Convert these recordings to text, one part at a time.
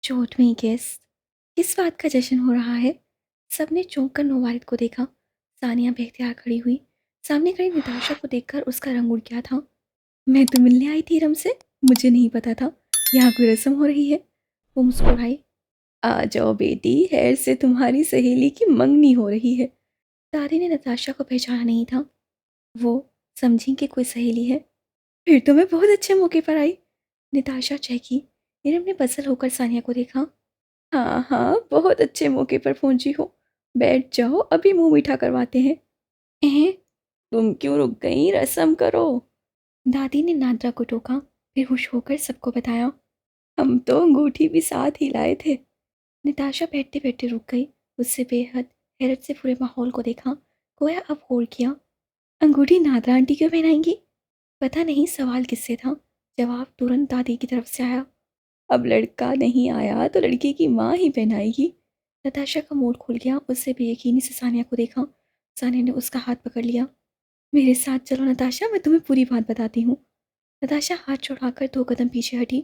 चौदहवीं गेस्ट। किस बात का जश्न हो रहा है? सबने चौंक कर नौवारिद को देखा। सानिया बेख्तियार खड़ी हुई। सामने खड़ी निताशा को देखकर उसका रंग उड़ गया था। मैं तो मिलने आई थी इरम से। मुझे नहीं पता था यहाँ कोई रस्म हो रही है। वो मुस्कुराई। आ जाओ बेटी, हैर से तुम्हारी सहेली की मंगनी हो रही है। तारी ने नताशा को पहचाना नहीं था। वो समझी कि कोई सहेली है। फिर तो मैं बहुत अच्छे मौके पर आई। निताशा चहकी। इरम ने बदसल होकर सानिया को देखा। हाँ हाँ, बहुत अच्छे मौके पर पहुंची हो। बैठ जाओ, अभी मुंह मीठा करवाते हैं। एह, तुम क्यों रुक गई? रसम करो। दादी ने नादरा को टोका। फिर होश होकर सबको बताया। हम तो अंगूठी भी साथ ही लाए थे। निताशा बैठते बैठते रुक गई। उससे बेहद हैरत से पूरे माहौल को देखा। गोया अब गौर किया। अंगूठी नादरा आंटी क्यों पहनाएंगी? पता नहीं सवाल किससे था। जवाब तुरंत दादी की तरफ से आया। अब लड़का नहीं आया तो लड़की की माँ ही पहनाएगी। नताशा का मूड खुल गया। उससे बेयकीनी से सानिया को देखा। सानिया ने उसका हाथ पकड़ लिया। मेरे साथ चलो नताशा, मैं तुम्हें पूरी बात बताती हूँ। नताशा हाथ छुड़ाकर 2 कदम पीछे हटी।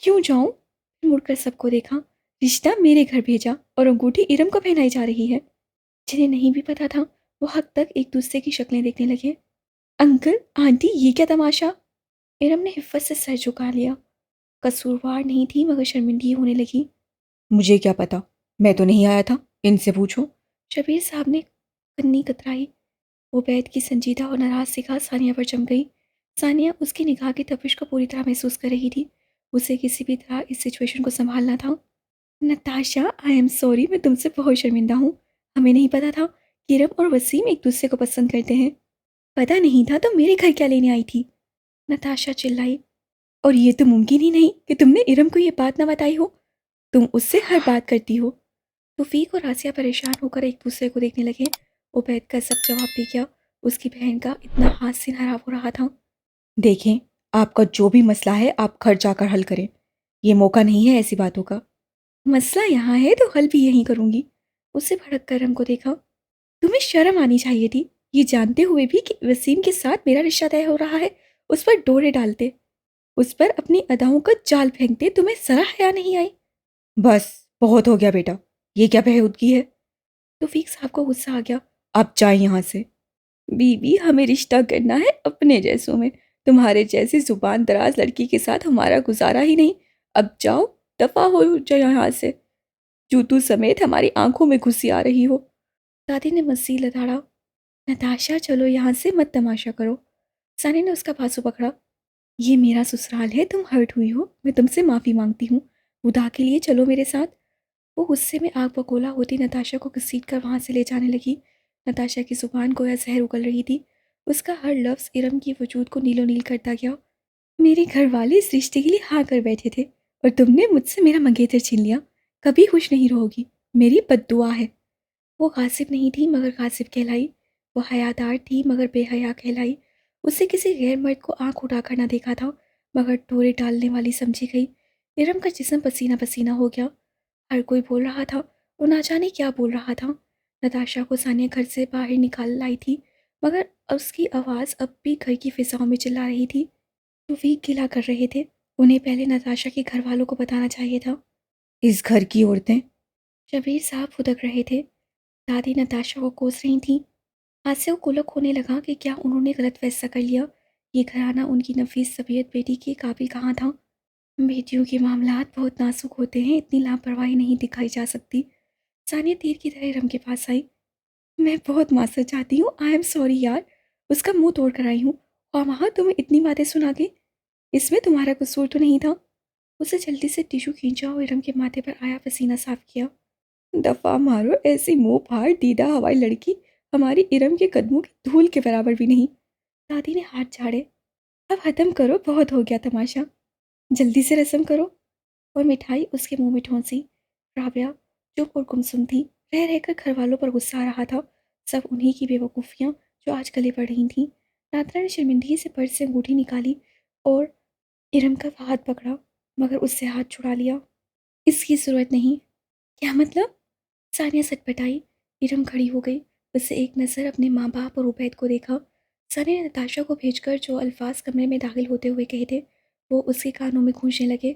क्यों जाऊं? फिर मुड़कर सबको देखा। रिश्ता मेरे घर भेजा और अंगूठी इरम को पहनाई जा रही है। जिन्हें नहीं भी पता था वो हद तक एक दूसरे की शक्लें देखने लगे। अंकल आंटी, ये क्या तमाशा? इरम ने हिफ्फत से सर झुका लिया। कसूरवार नहीं थी मगर शर्मिंदगी होने लगी। मुझे क्या पता, मैं तो नहीं आया था, इनसे पूछो। शबीर साहब ने कन्नी कतराई। वो बैद की संजीदा और नाराज सिखा सानिया पर जम गई। सानिया उसकी निगाह की तपिश को पूरी तरह महसूस कर रही थी। उसे किसी भी तरह इस सिचुएशन को संभालना था। नताशा, आई एम सॉरी, मैं तुमसे बहुत शर्मिंदा हूँ। हमें नहीं पता था कि इरम और वसीम एक दूसरे को पसंद करते हैं। पता नहीं था तो मेरे घर क्या लेने आई थी? नताशा चिल्लाई। और ये तो मुमकिन ही नहीं कि तुमने इरम को ये बात ना बताई हो। तुम उससे हर बात करती हो। तौफीक और आसिया परेशान होकर एक दूसरे को देखने लगे। उबैद का सब जवाब दे गया। उसकी बहन का इतना हाथ से नाराज हो रहा था। देखें, आपका जो भी मसला है आप घर जाकर हल करें। ये मौका नहीं है ऐसी बातों का। मसला यहाँ है तो हल भी यहीं करूंगी। उससे भड़क कर रंग को देखा। तुम्हें शर्म आनी चाहिए थी, ये जानते हुए भी कि वसीम के साथ मेरा रिश्ता तय हो रहा है। उस पर डोरे डालते, उस पर अपनी अदाओं का जाल फेंकते, तुम्हें जरा हया नहीं आई? बस, बहुत हो गया बेटा। ये क्या बेहूदगी है? तौफीक साहब को गुस्सा आ गया। आप जाए यहाँ से। बीबी, हमें रिश्ता करना है अपने जैसों में। तुम्हारे जैसी जुबान दराज लड़की के साथ हमारा गुजारा ही नहीं। अब जाओ, दफा हो जाओ यहाँ से। जूतू समेत हमारी आंखों में घुसी आ रही हो। दादी ने मस्सी लताड़ा। नताशा, चलो यहाँ से, मत तमाशा करो। सानी ने उसका बाजू पकड़ा। ये मेरा ससुराल है, तुम हर्ट हुई हो, मैं तुमसे माफ़ी मांगती हूँ। खुदा के लिए चलो मेरे साथ। वो गुस्से में आग बगोला होती नताशा को घसीट कर वहाँ से ले जाने लगी। नताशा की जुबान गोया जहर उगल रही थी। उसका हर लफ्ज़ इरम की वजूद को नीलो नील करता गया। मेरे घर वाले इस रिश्ते के लिए हाँ कर बैठे थे और तुमने मुझसे मेरा मंगेतर छीन लिया। कभी खुश नहीं रहोगी, मेरी बद्दुआ है। वो गासिब नहीं थी मगर गासिब कहलाई। वो हयादार थी मगर बेहया कहलाई। उससे किसी गैर मर्द को आंख उठाकर ना देखा था मगर टोरे डालने वाली समझी गई। इरम का जिस्म पसीना पसीना हो गया। हर कोई बोल रहा था, वो ना जाने क्या बोल रहा था। नताशा को सानिया घर से बाहर निकाल लाई थी मगर उसकी आवाज़ अब भी घर की फिजाओं में चिल्ला रही थी। तौफीक गिला कर रहे थे। उन्हें पहले नताशा के घर वालों को बताना चाहिए था। इस घर की औरतें। शबीर साहब फुदक रहे थे। दादी नताशा को कोस रही थी। हास्य को कुलक होने लगा कि क्या उन्होंने गलत फैसला कर लिया। ये घराना उनकी नफीस तबीयत बेटी के काबिल कहाँ था। बेटियों के मामलात बहुत नाजुक होते हैं, इतनी लापरवाही नहीं दिखाई जा सकती। सानिया तीर की तरह इरम के पास आई। मैं बहुत माफ़ी चाहती हूँ, आई एम सॉरी यार। उसका मुंह तोड़ कर आई हूँ और वहाँ तुम्हें इतनी बातें सुना के। इसमें तुम्हारा कसूर तो नहीं था। उसे जल्दी से टिशू खींचा और इरम के माथे पर आया पसीना साफ किया। दफा मारो, ऐसी मुंह फाड़ दीदा हवाई लड़की हमारी इरम के कदमों की धूल के बराबर भी नहीं। दादी ने हाथ झाड़े। अब खत्म करो, बहुत हो गया तमाशा। जल्दी से रस्म करो। और मिठाई उसके मुंह में ठोंसी। राबिया चुप और गुमसुम थी। रह रहकर घर वालों पर गुस्सा आ रहा था। सब उन्हीं की बेवकूफ़ियाँ जो आज गले पड़ रही थीं। नादरा ने शर्मिंदगी से पर्स से अंगूठी निकाली और इरम का हाथ पकड़ा मगर उससे हाथ छुड़ा लिया। इसकी ज़रूरत नहीं। क्या मतलब? सानिया सटपटाई। इरम खड़ी हो गई। उससे एक नज़र अपने माँ बाप और उबैद को देखा। सानिया ने नताशा को भेजकर जो अल्फाज कमरे में दाखिल होते हुए कहे थे वो उसके कानों में गूंजने लगे।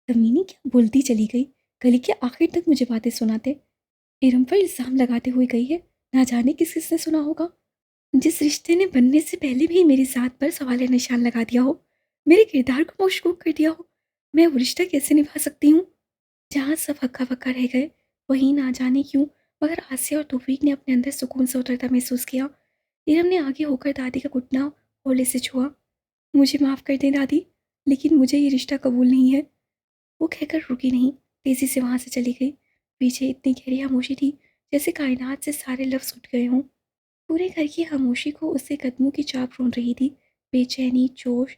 कमीनी क्या बोलती चली गई। गली के आखिर तक मुझे बातें सुनाते। इरम पर इल्ज़ाम लगाते हुए गई है। ना जाने किस किसने सुना होगा। जिस रिश्ते ने बनने से पहले भी मेरी ज़ात पर सवाल निशान लगा दिया हो, मेरे किरदार को मशकूक कर दिया हो, मैं वो रिश्ता कैसे निभा सकती हूँ? जहाँ सब हक्का-बक्का रह गए, वहीं ना जाने क्यों मगर आसिया और तौफीक ने अपने अंदर सुकून से उतरता महसूस किया। इरम ने आगे होकर दादी का घुटना हौले से छुआ। मुझे माफ़ कर दें दादी, लेकिन मुझे ये रिश्ता कबूल नहीं है। वो कहकर रुकी नहीं, तेज़ी से वहाँ से चली गई। पीछे इतनी गहरी खामोशी थी, जैसे कायनात से सारे लफ्ज़ उठ गए हों। पूरे घर की खामोशी को उसके कदमों की चाप रोन रही थी। बेचैनी, जोश,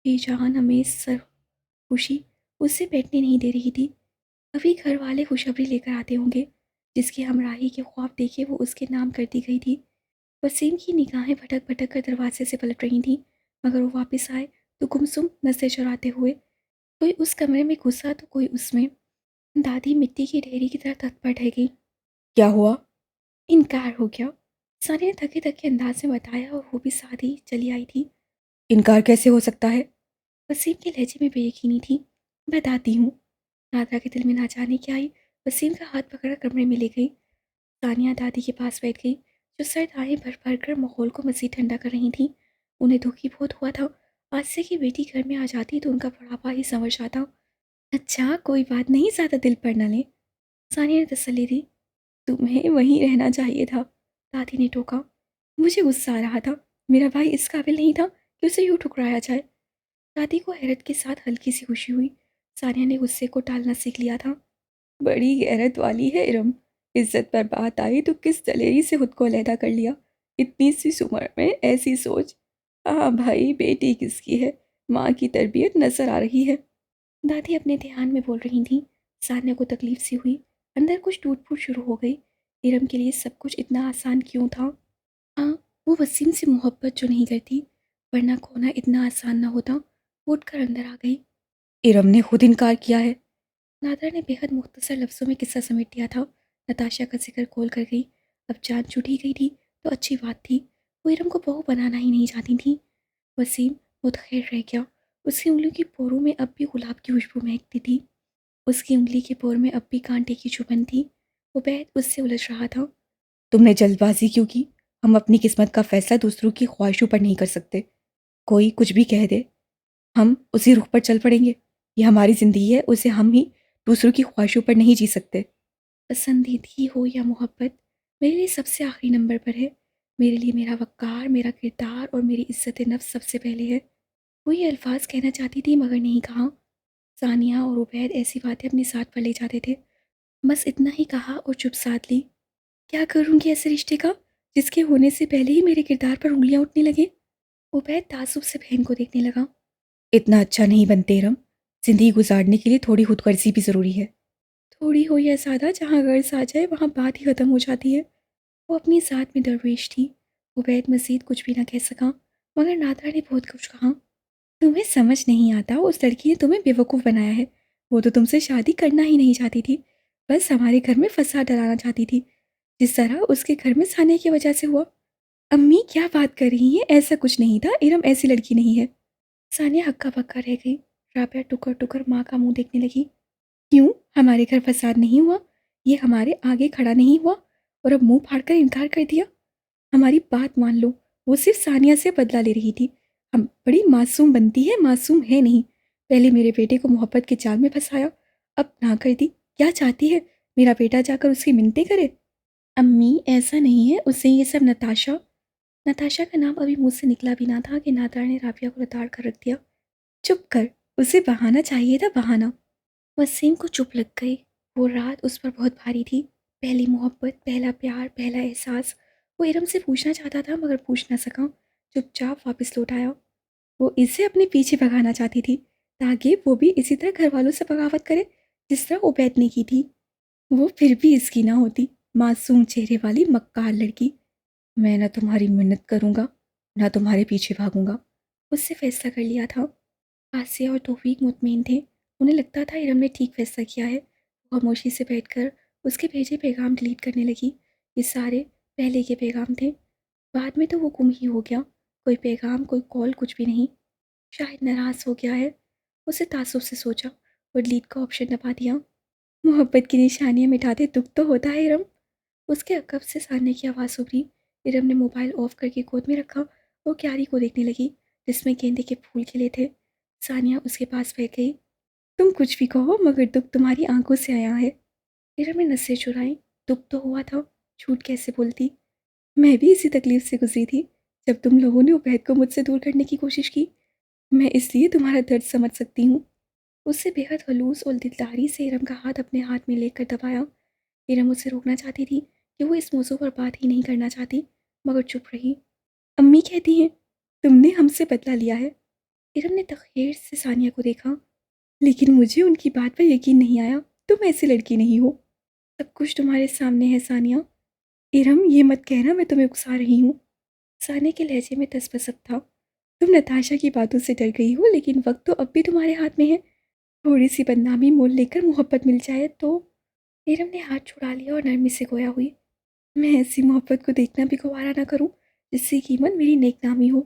बेजान हमें खुशी उससे बैठने नहीं दे रही थी। अभी घर वाले खुशखबरी लेकर आते होंगे। जिसकी हमराही के ख्वाब देखे वो उसके नाम कर दी गई थी। वसीम की निगाहें भटक भटक कर दरवाजे से पलट रही थीं, मगर वो वापस आए तो गुमसुम नसें चुराते हुए। कोई उस कमरे में घुसा तो कोई उसमें। दादी मिट्टी की ढेरी की तरह तत्पर रह गई। क्या हुआ? इनकार हो गया। सानी ने थके थके अंदाज में बताया और वो भी साथ ही चली आई थी। इनकार कैसे हो सकता है? वसीम के लहजे में बेयकीनी थी। बताती हूँ। नादरा के दिल में ना जाने क्या आई। वसीम का हाथ पकड़ कमरे में ले गई। सानिया दादी के पास बैठ गई, जो सर्द आए भर भर कर माहौल को मज़ीद ठंडा कर रही थी। उन्हें दुख ही बहुत हुआ था। आज से की बेटी घर में आ जाती तो उनका बुढ़ापा ही संवर जाता। अच्छा कोई बात नहीं, ज़्यादा दिल पर न ले। सानिया ने तसल्ली दी। तुम्हें वहीं रहना चाहिए था। दादी ने टोका। मुझे गुस्सा आ रहा था। मेरा भाई इस काबिल नहीं था कि उसे यूँ ठुकराया जाए। दादी को हैरत के साथ हल्की सी खुशी हुई। सानिया ने गुस्से को टालना सीख लिया था। बड़ी गैरत वाली है इरम। इज्जत पर बात आई तो किस दलेरी से खुद को अलहदा कर लिया। इतनी सी उम्र में ऐसी सोच। हाँ भाई, बेटी किसकी है? माँ की तरबियत नजर आ रही है। दादी अपने ध्यान में बोल रही थी। सान्या को तकलीफ सी हुई। अंदर कुछ टूट फूट शुरू हो गई। इरम के लिए सब कुछ इतना आसान क्यों था? हाँ, वो वसीम से मोहब्बत जो नहीं करती, वरना खोना इतना आसान ना होता। वो उठकर अंदर आ गई। इरम ने खुद इनकार किया है। नादरा ने बेहद मुख्तसर लफ्ज़ों में किस्सा समेट दिया था। नताशा का जिक्र खोल कर गई। अब जान छूटी गई थी तो अच्छी बात थी। वो इरम को बहू बनाना ही नहीं चाहती थी। वसीम मुतखैर रह गया। उसकी उंगलियों की पोरों में अब भी गुलाब की खुशबू महकती थी। उसकी उंगली के पोर में अब भी कांटे की चुभन थी। वो बैद उससे उलझ रहा था। तुमने जल्दबाजी क्यों की? हम अपनी किस्मत का फैसला दूसरों की ख्वाहिशों पर नहीं कर सकते। कोई कुछ भी कह दे, हम उसी रुख पर चल पड़ेंगे। ये हमारी ज़िंदगी है, उसे हम ही दूसरों की ख्वाहिशों पर नहीं जी सकते। पसंदीदगी हो या मोहब्बत, मेरे लिए सबसे आखिरी नंबर पर है। मेरे लिए मेरा वक़ार, मेरा किरदार और मेरी इज़्ज़त नफ्स सबसे पहले है। वो ये अल्फ़ाज़ कहना चाहती थी मगर नहीं कहा। सानिया और उबैद ऐसी बातें अपने साथ पर ले जाते थे। बस इतना ही कहा और चुप साध ली। क्या करूँगी ऐसे रिश्ते का, जिसके होने से पहले ही मेरे किरदार पर उँगलियाँ उठने लगें? उबैद ताज्जुब से बहन को देखने लगा। इतना अच्छा नहीं बनते रम। ज़िंदगी गुजारने के लिए थोड़ी खुदगर्ज़ी भी ज़रूरी है। थोड़ी हो या ज़्यादा, जहाँ गर्ज़ आ जाए वहाँ बात ही ख़त्म हो जाती है। वो अपनी ज़ात में दरवेश थी। उबैद मज़ीद कुछ भी ना कह सका, मगर नादरा ने बहुत कुछ कहा। तुम्हें समझ नहीं आता, उस लड़की ने तुम्हें बेवकूफ़ बनाया है। वो तो तुमसे शादी करना ही नहीं चाहती थी। बस हमारे घर में फ़साद डलाना चाहती थी, जिस तरह उसके घर में सानिया की वजह से हुआ। अम्मी क्या बात कर रही हैं? ऐसा कुछ नहीं था। इरम ऐसी लड़की नहीं है। सानिया हक्का-बक्का रह गई। राबिया टुकर-टुकर माँ का मुँह देखने लगी। क्यों? हमारे घर फ़साद नहीं हुआ? ये हमारे आगे खड़ा नहीं हुआ और अब मुँह फाड़कर इनकार कर दिया? हमारी बात मान लो, वो सिर्फ़ सानिया से बदला ले रही थी। हम बड़ी मासूम बनती है, मासूम है नहीं। पहले मेरे बेटे को मोहब्बत के जाल में फँसाया, अब ना कर दी। क्या चाहती है? मेरा बेटा जाकर उसकी मिन्नतें करे? अम्मी ऐसा नहीं है, उसे ये सब नताशा। नताशा का नाम अभी मुँह से निकला भी ना था कि नादरा ने राबिया को लताड़ कर रख दिया। चुप कर, उसे बहाना चाहिए था, बहाना। वसीम को चुप लग गई। वो रात उस पर बहुत भारी थी। पहली मोहब्बत, पहला प्यार, पहला एहसास। वो इरम से पूछना चाहता था मगर पूछ ना सका। चुपचाप वापस लौट आया। वो इसे अपने पीछे भगाना चाहती थी, ताकि वो भी इसी तरह घर वालों से बगावत करे, जिस तरह उबैद ने की थी। वो फिर भी इसकी ना होती। मासूम चेहरे वाली मक्कार लड़की। मैं ना तुम्हारी मिन्नत करूँगा, ना तुम्हारे पीछे भागूंगा। उससे फैसला कर लिया था। आसिया और तौफीक मुतमईन थे। उन्हें लगता था इरम ने ठीक फैसला किया है। वो खामोशी से बैठकर उसके भेजे पैगाम डिलीट करने लगी। ये सारे पहले के पैगाम थे। बाद में तो वो गुम ही हो गया। कोई पैगाम, कोई कॉल, कुछ भी नहीं। शायद नाराज़ हो गया है। उसे तासुब से सोचा। और डिलीट का ऑप्शन दबा दिया। मोहब्बत की निशानियां मिटाते दुख तो होता है इरम। उसके अकब से सान्या की आवाज़ उभरी। इरम ने मोबाइल ऑफ करके गोद में रखा और क्यारी को देखने लगी जिसमें गेंदे के फूल खिले थे। सानिया उसके पास बैठ गई। तुम कुछ भी कहो मगर दुख तुम्हारी आंखों से आया है। इरम ने नसें चुराई। दुख तो हुआ था, झूठ कैसे बोलती। मैं भी इसी तकलीफ से गुजरी थी जब तुम लोगों ने उबैद को मुझसे दूर करने की कोशिश की। मैं इसलिए तुम्हारा दर्द समझ सकती हूँ। उससे बेहद खलूस और दिलदारी से इरम का हाथ अपने हाथ में लेकर दबाया। इरम उसे रोकना चाहती थी कि वो इस मौजू पर बात ही नहीं करना चाहती, मगर चुप रही। अम्मी कहती हैं तुमने हमसे बदला लिया है। इरम ने तखीर से सानिया को देखा। लेकिन मुझे उनकी बात पर यकीन नहीं आया। तुम ऐसी लड़की नहीं हो। सब कुछ तुम्हारे सामने है सानिया। इरम ये मत कहना मैं तुम्हें उकसा रही हूँ। सानिया के लहजे में तसबसब था। तुम नताशा की बातों से डर गई हो लेकिन वक्त तो अब भी तुम्हारे हाथ में है। थोड़ी सी बदनामी मोल लेकर मोहब्बत मिल जाए तो। इरम ने हाथ छुड़ा लिया और नरमी से गोया हुई। मैं ऐसी मोहब्बत को देखना भी गवारा ना करूं जिसकी कीमत मेरी नेक नामी हो।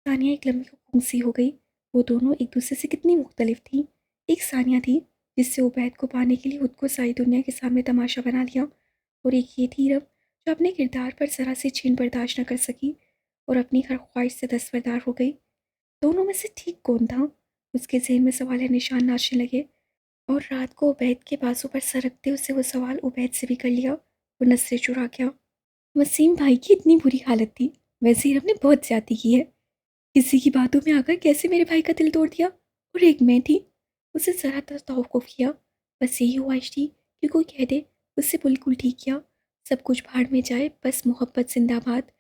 सानिया एक लम्हे को गूंगी हो गई। वो दोनों एक दूसरे से कितनी मुख्तलिफ थीं। एक सानिया थी जिससे उबैद को पाने के लिए खुद को सारी दुनिया के सामने तमाशा बना लिया, और एक ये थी रब जो अपने किरदार पर ज़रा सी छीन बर्दाश्त न कर सकी और अपनी हर ख्वाहिश से दस्तबरदार हो गई। दोनों में से ठीक कौन था? उसके जहन में सवाल निशान नाचने लगे, और रात को उबैद के बाजू पर सरकते उसे वो सवाल उबैद से भी कर लिया। वो नजरें चुरा गया। वसीम भाई की इतनी बुरी हालत थी, वैसे ही ने बहुत ज्यादा की है। किसी की बातों में आकर कैसे मेरे भाई का दिल तोड़ दिया। और एक मैं थी, उसे जरा तौक़ुफ़ किया। बस यही ख्वाहिश थी कि कोई कह दे उससे बिल्कुल ठीक किया, सब कुछ भाड़ में जाए, बस मोहब्बत जिंदाबाद।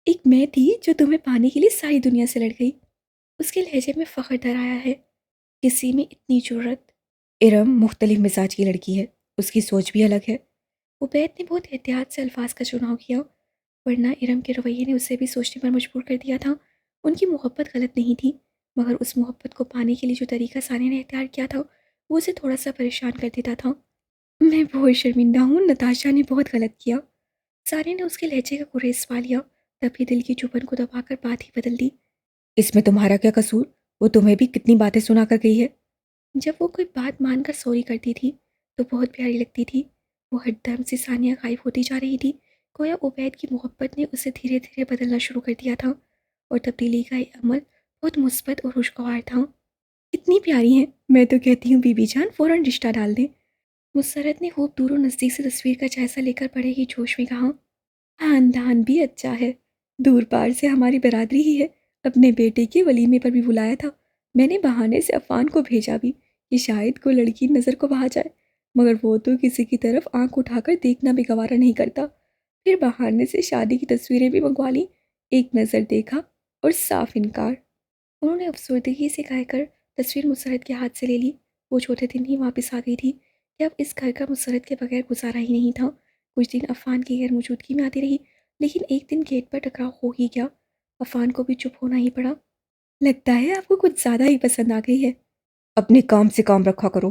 एक मैं थी जो तुम्हें पाने के लिए सारी दुनिया से लड़ गई। उसके लहजे में फ़ख्र धर आया है। किसी में इतनी जुर्रत। इरम मुख्तलिफ मिजाज की लड़की है, उसकी सोच भी अलग है। उबैद ने बहुत एहतियात से अल्फाज का चुनाव किया, वरना इरम के रवैये ने उसे भी सोचने पर मजबूर कर दिया था। उनकी मोहब्बत गलत नहीं थी, मगर उस मोहब्बत को पाने के लिए जो तरीका सानिया ने इख्तियार किया था वो उसे थोड़ा सा परेशान कर देता था। मैं बहुत शर्मिंदा हूँ, नताशा ने बहुत गलत किया। सानिया ने उसके लहजे का गुरेज पा लिया, तभी दिल की चुभन को दबाकर बात ही बदल दी। इसमें तुम्हारा क्या कसूर? वो तुम्हें भी कितनी बातें सुना कर गई है। जब वो कोई बात मानकर सॉरी करती थी तो बहुत प्यारी लगती थी। वो हरदम से सानिया गायब होती जा रही थी। गोया उबैद की मोहब्बत ने उसे धीरे धीरे बदलना शुरू कर दिया था, और तब्दीली का ये अमल बहुत मुस्बत और खुशगवार था। कितनी प्यारी है, मैं तो कहती हूँ बीबी जान फ़ौरन रिश्ता डाल दें। मुसरत ने खूब दूरों नज़दीक से तस्वीर का जायज़ा लेकर बड़े ही जोश में कहा। खानदान भी अच्छा है, दूर पार से हमारी बरादरी ही है। अपने बेटे के वलीमे पर भी बुलाया था। मैंने बहाने से अफ़ान को भेजा भी कि शायद कोई लड़की नज़र को बहा जाए, मगर वो तो किसी की तरफ आंख उठाकर देखना भी गवारा नहीं करता। फिर बहाने से शादी की तस्वीरें भी मंगवा ली। एक नज़र देखा और साफ इनकार। उन्होंने अफसरदगी से कहकर तस्वीर मुसरत के हाथ से ले ली। वो चौथे दिन ही वापस आ गई थी कि अब इस घर का मुसरत के बगैर गुजारा ही नहीं था। कुछ दिन अफ़ान की गैर मौजूदगी में आती रही, लेकिन एक दिन गेट पर टकराव हो ही गया। अफ़ान को भी चुप होना ही पड़ा। लगता है आपको कुछ ज़्यादा ही पसंद आ गई है। अपने काम से काम रखा करो।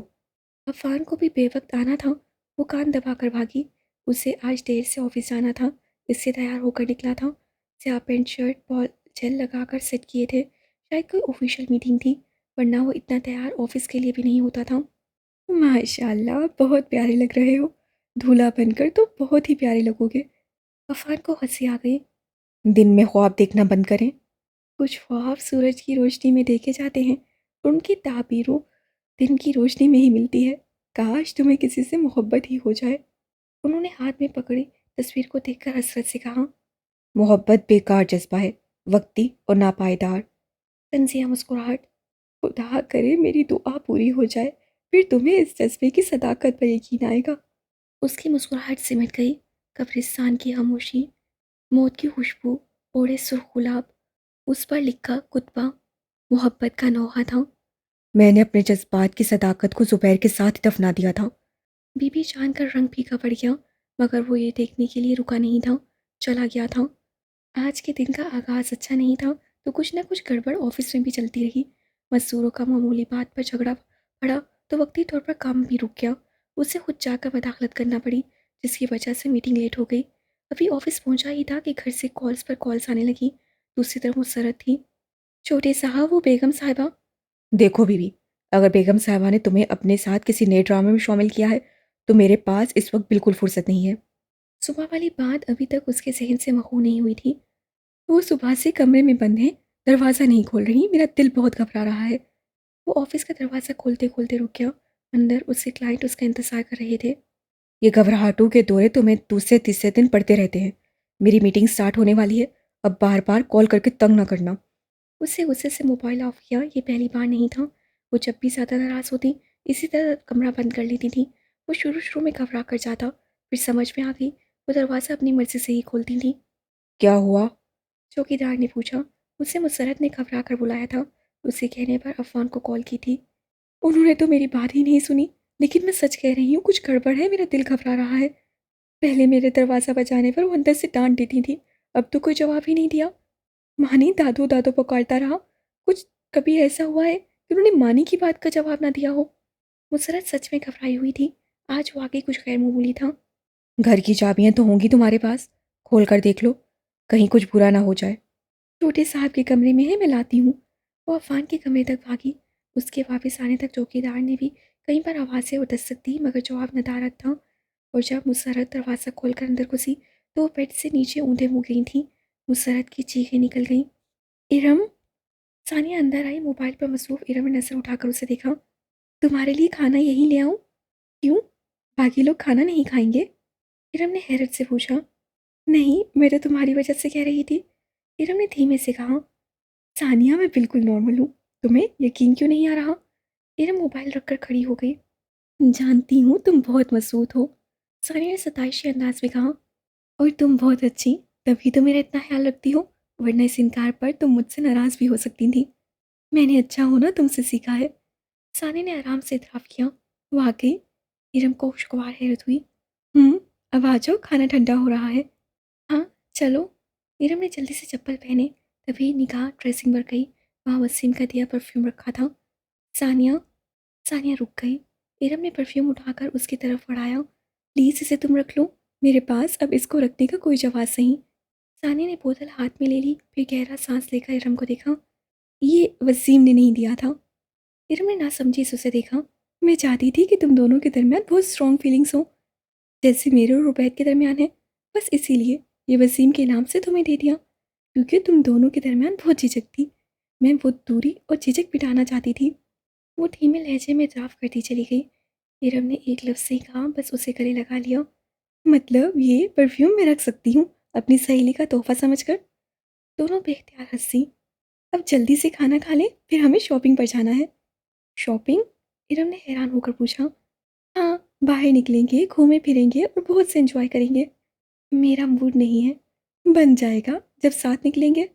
अफ़ान को भी बेवक्त आना था। वो कान दबाकर भागी। उसे आज देर से ऑफिस जाना था, इससे तैयार होकर निकला था। स्याह पेंट शर्ट बॉल जेल लगाकर सेट किए थे। शायद कोई ऑफिशियल मीटिंग थी, वरना वो इतना तैयार ऑफिस के लिए भी नहीं होता था। माशाल्लाह बहुत प्यारे लग रहे हो। दूल्हा बनकर तो बहुत ही प्यारे लगोगे। अफ़ान को हंसी आ गई। दिन में ख्वाब देखना बंद करें। कुछ ख्वाब सूरज की रोशनी में देखे जाते हैं, उनकी ताबीरों दिन की रोशनी में ही मिलती है। काश तुम्हें किसी से मोहब्बत ही हो जाए। उन्होंने हाथ में पकड़ी तस्वीर को देखकर हसरत से कहा। मोहब्बत बेकार जज्बा है, वक्ती और नापायदार। तंजिया मुस्कुराहट। खुदा करे मेरी दुआ पूरी हो जाए, फिर तुम्हें इस जज्बे की सदाकत पर यकीन आएगा। उसकी मुस्कुराहट सिमट गई। कब्रिस्तान की खामोशी, मौत की खुशबू, ओढ़े सुर्ख गुलाब, उस पर लिखा कुतबा मोहब्बत का नौहा था। मैंने अपने जज्बात की सदाकत को ज़ुबैर के साथ ही दफना दिया था। बीबी जान कर रंग फीका पड़ गया, मगर वो ये देखने के लिए रुका नहीं था, चला गया था। आज के दिन का आगाज़ अच्छा नहीं था, तो कुछ ना कुछ गड़बड़ ऑफिस में भी चलती रही। मजदूरों का मामूली बात पर झगड़ा पड़ा तो वक्ती तौर पर काम भी रुक गया। उसे खुद जाकर मदाखलत करना पड़ी, जिसकी वजह से मीटिंग लेट हो गई। अभी ऑफिस पहुंचा ही था कि घर से कॉल्स पर कॉल्स आने लगी। दूसरी तरफ मुसरत थी। छोटे साहब, वो बेगम साहिबा। देखो बीवी, अगर बेगम साहबा ने तुम्हें अपने साथ किसी नए ड्रामे में शामिल किया है तो मेरे पास इस वक्त बिल्कुल फुर्सत नहीं है। सुबह वाली बात अभी तक उसके जहन से महू नहीं हुई थी। वो सुबह से कमरे में बंद है, दरवाज़ा नहीं खोल रही, मेरा दिल बहुत घबरा रहा है। वो ऑफिस का दरवाज़ा खोलते खोलते रुक गया। अंदर उसके क्लाइंट उसका इंतज़ार कर रहे थे। ये घबराहटों के दौरे तुम्हें दूसरे तीसरे दिन पड़ते रहते हैं। मेरी मीटिंग स्टार्ट होने वाली है, अब बार बार कॉल करके तंग ना करना। उससे गुस्से से मोबाइल ऑफ किया। ये पहली बार नहीं था। वो जब भी ज़्यादा नाराज़ होती इसी तरह कमरा बंद कर लेती थी। वो शुरू शुरू में घबरा कर जाता, फिर समझ में आ गई। वो दरवाज़ा अपनी मर्ज़ी से ही खोलती थी। क्या हुआ? चौकीदार ने पूछा। मुझसे मुसरत ने घबरा कर बुलाया था। उसके कहने पर अफवान को कॉल की थी। उन्होंने तो मेरी बात ही नहीं सुनी। लेकिन मैं सच कह रही हूँ, कुछ गड़बड़ है, मेरा दिल घबरा रहा है। पहले मेरे दरवाज़ा बजाने पर वो अंदर से डांट देती थी, अब तो कोई जवाब ही नहीं दिया। मानी दादू दादू पुकारता रहा। कुछ कभी ऐसा हुआ है कि उन्होंने मानी की बात का जवाब ना दिया हो? मुसरत सच में घबराई हुई थी। आज वाकई कुछ गैर मामूली था। घर की चाबियां तो होंगी तुम्हारे पास, खोल कर देख लो, कहीं कुछ बुरा ना हो जाए। छोटे साहब के कमरे में है, मैं लाती हूँ। वो अफान के कमरे तक भागी। उसके वापस आने तक चौकीदार ने भी कई बार आवाज़ें और दस्तक दी, मगर जवाब नदारद था। और जब मुसरत दरवाज़ा खोलकर अंदर घुसी तो वो बेड से नीचे ऊँधे मुँह गई थी। मुसरत की चीखें निकल गईं। इरम! सानिया अंदर आई। मोबाइल पर मसरूफ़ इरम ने नज़र उठाकर उसे देखा। तुम्हारे लिए खाना यहीं ले आऊँ? क्यों? बाकी लोग खाना नहीं खाएंगे? इरम ने हैरत से पूछा। नहीं, मैं तो तुम्हारी वजह से कह रही थी। इरम ने धीमे से कहा। सानिया, मैं बिल्कुल नॉर्मल हूँ। तुम्हें यकीन क्यों नहीं आ रहा? इरम मोबाइल रखकर खड़ी हो गई। जानती हूँ तुम बहुत मसरूत हो, सानिया ने सताइशी अंदाज में कहा। और तुम बहुत अच्छी, तभी तो मेरा इतना ख्याल रखती हो, वरना इस इनकार पर तुम मुझसे नाराज़ भी हो सकती थी। मैंने अच्छा होना तुमसे सीखा है। सानिया ने आराम से इतराफ़ किया। वाकई? इरम को खुशगवार हैरत हुई। हम्म, अब आ जाओ, खाना ठंडा हो रहा है। हाँ, चलो। नीरम ने जल्दी से चप्पल पहने। तभी निगाह ड्रेसिंग पर गई। वहाँ वसीम का दिया परफ्यूम रखा था। सानिया। सानिया रुक गई। नीरम ने परफ्यूम उठाकर उसकी तरफ बढ़ाया। प्लीज़ इसे तुम रख लो, मेरे पास अब इसको रखने का कोई जवाब नहीं। सानिया ने बोतल हाथ में ले ली, फिर गहरा सांस लेकर इरम को देखा। ये वसीम ने नहीं दिया था। इरम ने नासमझी से उसे देखा। मैं चाहती थी कि तुम दोनों के दरमियान बहुत स्ट्रॉन्ग फीलिंग्स हो, जैसे मेरे और रुबैद के दरमियान है। बस इसीलिए ये वसीम के नाम से तुम्हें दे दिया, क्योंकि तुम दोनों के दरमियान बहुत झिझक थी। मैं वो दूरी और झिझक मिटाना चाहती थी। वो धीमे लहजे में इतराफ़ करती चली गई। नीरव ने एक लफ्ज़ से ही कहा, बस उसे गले लगा लिया। मतलब ये परफ्यूम मैं रख सकती हूँ अपनी सहेली का तोहफा समझकर? दोनों बेख्तियार हंसी। अब जल्दी से खाना खा लें, फिर हमें शॉपिंग पर जाना है। शॉपिंग? इरम ने हैरान होकर पूछा। हाँ, बाहर निकलेंगे, घूमे फिरेंगे और बहुत से एंजॉय करेंगे। मेरा मूड नहीं है। बन जाएगा जब साथ निकलेंगे।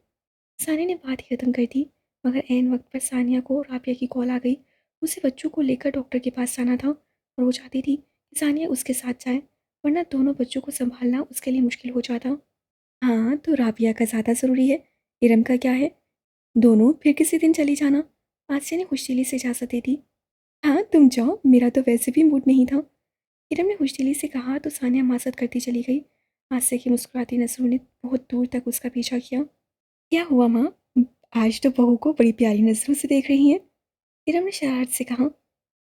सानिया ने बात ही खत्म कर दी, मगर ऐन वक्त पर सानिया को राबिया की कॉल आ गई। उसे बच्चों को लेकर डॉक्टर के पास जाना था और वो चाहती थी कि सानिया उसके साथ जाए, वरना दोनों बच्चों को संभालना उसके लिए मुश्किल हो जाता। हाँ, तो राबिया का ज़्यादा ज़रूरी है, इरम का क्या है? दोनों फिर किसी दिन चली जाना। आसिया ने खुशदिली से इजाज़त दे दी। हाँ, तुम जाओ, मेरा तो वैसे भी मूड नहीं था। इरम ने खुशदिली से कहा तो सानिया मासत करती चली गई। आसिया की मुस्कुराती नज़रों ने बहुत दूर तक उसका पीछा किया। क्या हुआ माँ? आज तो बहू को बड़ी प्यारी नज़रों से देख रही हैं। इरम ने शरारत से कहा।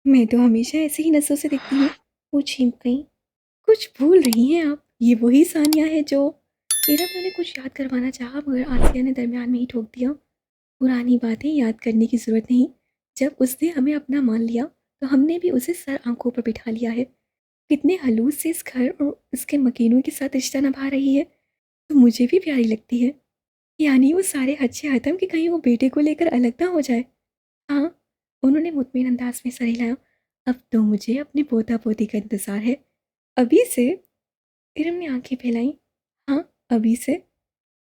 मैं तो हमेशा ऐसे ही नज़रों से देखती हूँ। वो चीख गई। कुछ भूल रही हैं आप, ये वही सानिया है जो। इरम ने उन्हें कुछ याद करवाना चाहा, मगर आसिया ने दरमियान में ही टोक दिया। पुरानी बातें याद करने की ज़रूरत नहीं। जब उसने हमें अपना मान लिया तो हमने भी उसे सर आंखों पर बिठा लिया है। कितने हलूस से इस घर और उसके मकीनों के साथ रिश्ता निभा रही है, तो मुझे भी प्यारी लगती है। यानी वो सारे अच्छे हतम कि कहीं वो बेटे को लेकर अलग ना हो जाए। हाँ, उन्होंने मुतमिन अंदाज में सर हिलाया। अब तो मुझे अपने पोता पोती का इंतज़ार है। अभी से? इरम ने आंखें फैलाई। हाँ, अभी से,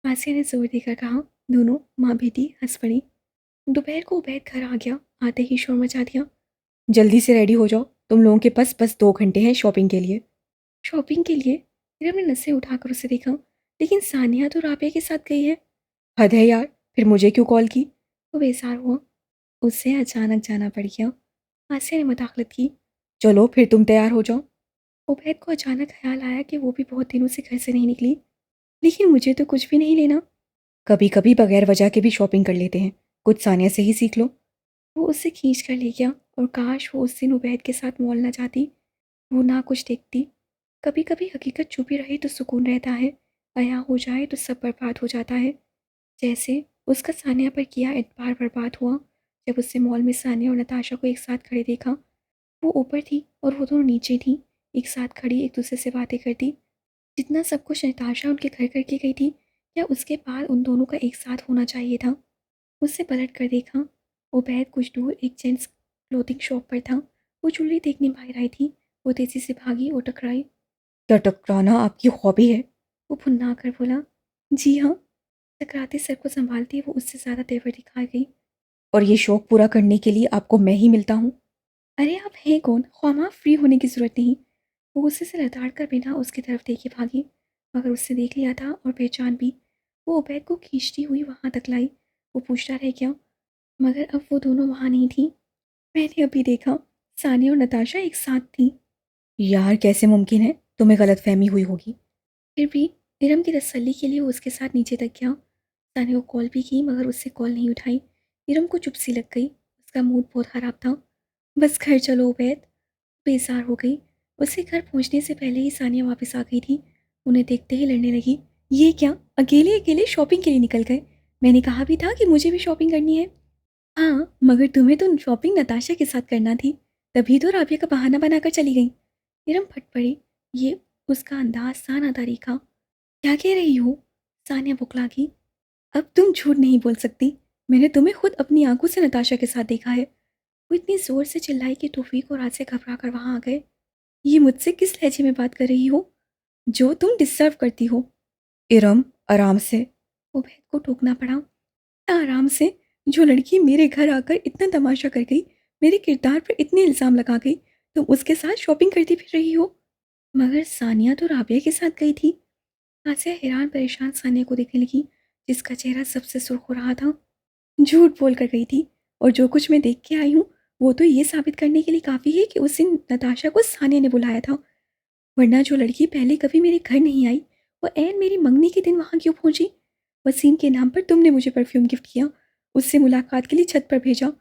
आसिया ने जोर देकर कहा। दोनों माँ बेटी हंस पड़ी। दोपहर को उबैद घर आ गया। आते ही शोर मचा दिया। जल्दी से रेडी हो जाओ, तुम लोगों के पास बस 2 घंटे हैं शॉपिंग के लिए। शॉपिंग के लिए? इरम ने नसें उठाकर उसे देखा। लेकिन सानिया तो राबिया के साथ गई है। हद है यार, फिर मुझे क्यों कॉल की? वो बेजार हुआ। उससे अचानक जाना पड़ गया। आसिया ने मदाखलत की। चलो फिर तुम तैयार हो जाओ। उबैद को अचानक ख्याल आया कि वो भी बहुत दिनों से घर से नहीं निकली। लेकिन मुझे तो कुछ भी नहीं लेना। कभी कभी बगैर वजह के भी शॉपिंग कर लेते हैं, कुछ सानिया से ही सीख लो। वो उसे खींच कर ले गया और काश वो उस दिन उबैद के साथ मॉल ना जाती। वो ना कुछ देखती। कभी कभी हकीकत छुपी रही तो सुकून रहता है, बयां हो जाए तो सब बर्बाद हो जाता है। जैसे उसका सानिया पर किया एतबार बर्बाद हुआ जब उससे मॉल में सानिया और नताशा को एक साथ खड़े देखा। वो ऊपर थी और वो दोनों नीचे थी, एक साथ खड़ी एक दूसरे से बातें करती। जितना सब कुछ नताशा उनके घर करके गई थी, क्या उसके बाद उन दोनों का एक साथ होना चाहिए था। उससे पलट कर देखा। उबैद कुछ दूर एक जेंट्स क्लोथिंग शॉप पर था। वो ज्वेलरी देखने बाहर आई थी। वो तेजी से भागी और टकराई। क्या टकराना आपकी हॉबी है? वो फुन्ना कर बोला, जी हाँ। टकराते सर को संभालती वो उससे ज़्यादा तेवर दिखा गई। और ये शौक पूरा करने के लिए आपको मैं ही मिलता हूँ? अरे आप हैं कौन, ख्वामा फ्री होने की ज़रूरत नहीं। वो गुस्से से लताड़ कर बिना उसकी तरफ देखे भागी, मगर उससे देख लिया था और पहचान भी। वो उबैद को खींचती हुई वहाँ तक लाई। वो पूछता रह गया, मगर अब वो दोनों वहाँ नहीं थी। मैंने अभी देखा, सानिया और नताशा एक साथ थी। यार कैसे मुमकिन है? तुम्हें गलतफहमी हुई होगी। फिर भी इरम की तसल्ली के लिए वो उसके साथ नीचे तक गया। सानिया को कॉल भी की मगर उससे कॉल नहीं उठाई। इरम को चुप सी लग गई। उसका मूड बहुत ख़राब था। बस घर चलो उबैद। बेजार हो गई। उसके घर पहुंचने से पहले ही सानिया वापस आ गई थी। उन्हें देखते ही लड़ने लगी। ये क्या, अकेले अकेले शॉपिंग के लिए निकल गए? मैंने कहा भी था कि मुझे भी शॉपिंग करनी है। हाँ, मगर तुम्हें तो शॉपिंग नताशा के साथ करना थी, तभी तो राबिया का बहाना बनाकर चली गई। इरम फट पड़ी। ये उसका अंदाज सा ना तरीका। क्या कह रही हो? सानिया बुकला गई। अब तुम झूठ नहीं बोल सकती। मैंने तुम्हें खुद अपनी आंखों से नताशा के साथ देखा है। वो इतनी जोर से चिल्लाई कि तौफीक और रात से घबरा कर वहां आ गए। ये मुझसे किस लहजे में बात कर रही हो, जो तुम डिस्टर्ब करती हो? इरम, आराम से। उबैद को टोकना पड़ा। आराम से? जो लड़की मेरे घर आकर इतना तमाशा कर गई, मेरे किरदार पर इतने इल्ज़ाम लगा गई, तुम उसके साथ शॉपिंग करती फिर रही हो? मगर सानिया तो राबिया के साथ गई थी। आसिया हैरान परेशान सानिया को देखने लगी, जिसका चेहरा सबसे सुर्ख हो रहा था। झूठ बोल कर गई थी, और जो कुछ मैं देख के आई हूँ वो तो ये साबित करने के लिए काफ़ी है कि उस दिन नताशा को सानिया ने बुलाया था। वरना जो लड़की पहले कभी मेरे घर नहीं आई, वो ऐन मेरी मंगनी के दिन वहाँ क्यों पहुँची? वसीम के नाम पर तुमने मुझे परफ्यूम गिफ्ट किया, उससे मुलाकात के लिए छत पर भेजा।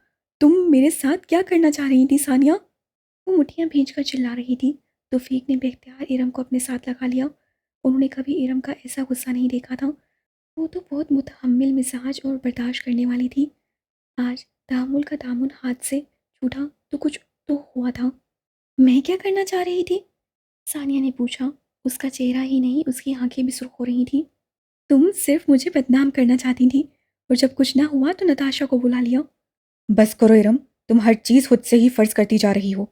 तुम मेरे साथ क्या करना चाह रही थी सानिया? वो मुठ्ठियाँ भींच कर चिल्ला रही थी। तौफीक ने बेख्तियार इरम को अपने साथ लगा लिया। उन्होंने कभी इरम का ऐसा गुस्सा नहीं देखा था। वो तो बहुत मुतहम्मिल मिजाज और बर्दाश्त करने वाली थी। आज तामुल का दामन हाथ से छूटा तो कुछ तो हुआ था। मैं क्या करना चाह रही थी? सानिया ने पूछा। उसका चेहरा ही नहीं, उसकी आंखें भी सुर्ख हो रही थी। तुम सिर्फ मुझे बदनाम करना चाहती थी, और जब कुछ ना हुआ तो नताशा को बुला लिया। बस करो इरम, तुम हर चीज़ खुद से ही फर्ज करती जा रही हो।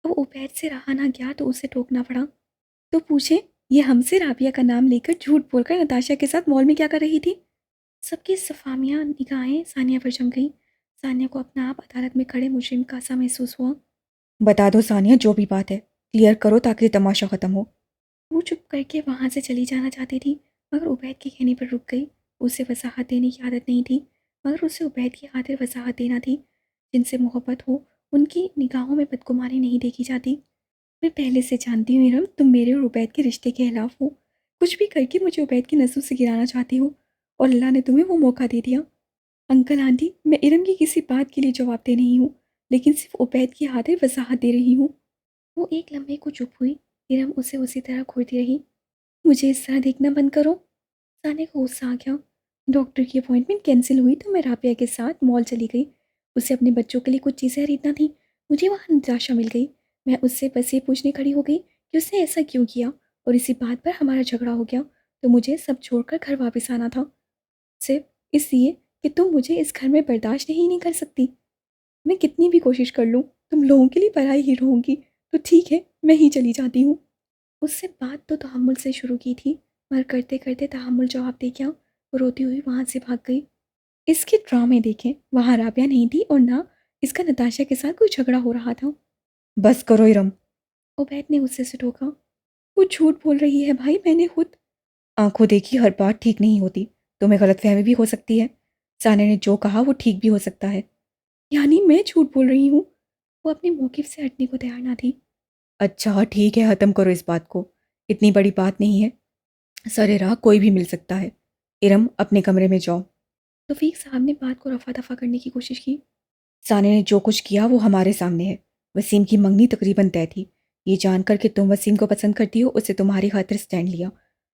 अब उबैद से रहा ना गया तो उसे टोकना पड़ा। तो पूछे, ये हमसे राबिया का नाम लेकर झूठ बोलकर नताशा के साथ मॉल में क्या कर रही थी? सबकी सफामिया निगाहें सानिया पर जम गई। सानिया को अपना आप अदालत में खड़े मुजरिम का सा महसूस हुआ। बता दो सानिया, जो भी बात है क्लियर करो ताकि तमाशा ख़त्म हो। वो चुप करके वहां से चली जाना चाहती थी, मगर उबैद के कहने पर रुक गई। उसे वसाहत देने की आदत नहीं थी, मगर उसे उबैद की खातिर वसाहत देना थी। जिनसे मोहब्बत हो, उनकी निगाहों में बदगुमानी नहीं देखी जाती। मैं पहले से जानती हूँ इरम, तुम मेरे और उबैद के रिश्ते के खिलाफ हो। कुछ भी करके मुझे उबैद की नसों से गिराना चाहती हो, और अल्लाह ने तुम्हें वो मौका दे दिया। अंकल आंटी, मैं इरम की किसी बात के लिए जवाब दे नहीं हूँ, लेकिन सिर्फ उबैद की खातिर वसाहत दे रही हूँ। वो एक लम्हे को चुप हुई। इरम उसे उसी तरह घूरती रही। मुझे इस तरह देखना बंद करो। साने को गुस्सा आ गया। डॉक्टर की अपॉइंटमेंट कैंसिल हुई तो मैं राबिया के साथ मॉल चली गई। उसे अपने बच्चों के लिए कुछ चीज़ें खरीदना थी। मुझे वहाँ निराशा मिल गई। मैं उससे बस ये पूछने खड़ी हो गई कि उसने ऐसा क्यों किया, और इसी बात पर हमारा झगड़ा हो गया। तो मुझे सब छोड़कर घर वापस आना था, सिर्फ इसलिए कि तुम मुझे इस घर में बर्दाश्त ही नहीं कर सकती। मैं कितनी भी कोशिश कर लूँ, तुम लोगों के लिए पराई ही रहूँगी। तो ठीक है, मैं ही चली जाती हूँ। उससे बात तो तहम्मुल से शुरू की थी, मगर करते करते तहम्मुल जवाब दे गया। वो रोती हुई वहाँ से भाग गई। इसके ड्रामे देखें, वहाँ राबिया नहीं थी और ना इसका नताशा के साथ कोई झगड़ा हो रहा था। बस करो इरम। उबैद ने गुस्से से टोका। वो झूठ बोल रही है भाई, मैंने खुद। आंखों देखी हर बात ठीक नहीं होती। तुम्हें गलतफहमी भी हो सकती है। सानिया ने जो कहा वो ठीक भी हो सकता है। यानी मैं झूठ बोल रही हूँ? वो अपने मौक़िफ़ से हटने को तैयार ना थी। अच्छा ठीक है, ख़त्म करो इस बात को। इतनी बड़ी बात नहीं है। सरे राह कोई भी मिल सकता है। इरम, अपने कमरे में जाओ। तौफीक साहब ने बात को रफा दफा करने की कोशिश की। साने ने जो कुछ किया वो हमारे सामने है। वसीम की मंगनी तकरीबन तय थी। ये जानकर कि तुम वसीम को पसंद करती हो, उसे तुम्हारी खातिर स्टैंड लिया,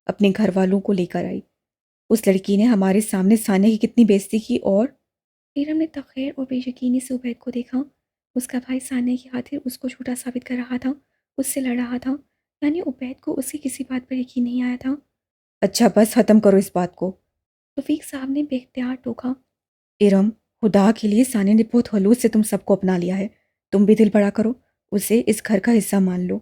अपने घर वालों को लेकर आई। उस लड़की ने हमारे सामने साने की कितनी बेइज्जती की। और नीरम ने तखैर और बेयकीनी से उबैद को देखा। उसका भाई सानिया की खातिर उसको झूठा साबित कर रहा था, उससे लड़ रहा था। यानी उबैद को उसकी किसी बात पर यकीन नहीं आया था। अच्छा बस खत्म करो इस बात को। तौफीक साहब ने बेख्तियार टोका। इरम, खुदा के लिए साने ने बहुत खलूस से तुम सबको अपना लिया है। तुम भी दिल बड़ा करो, उसे इस घर का हिस्सा मान लो।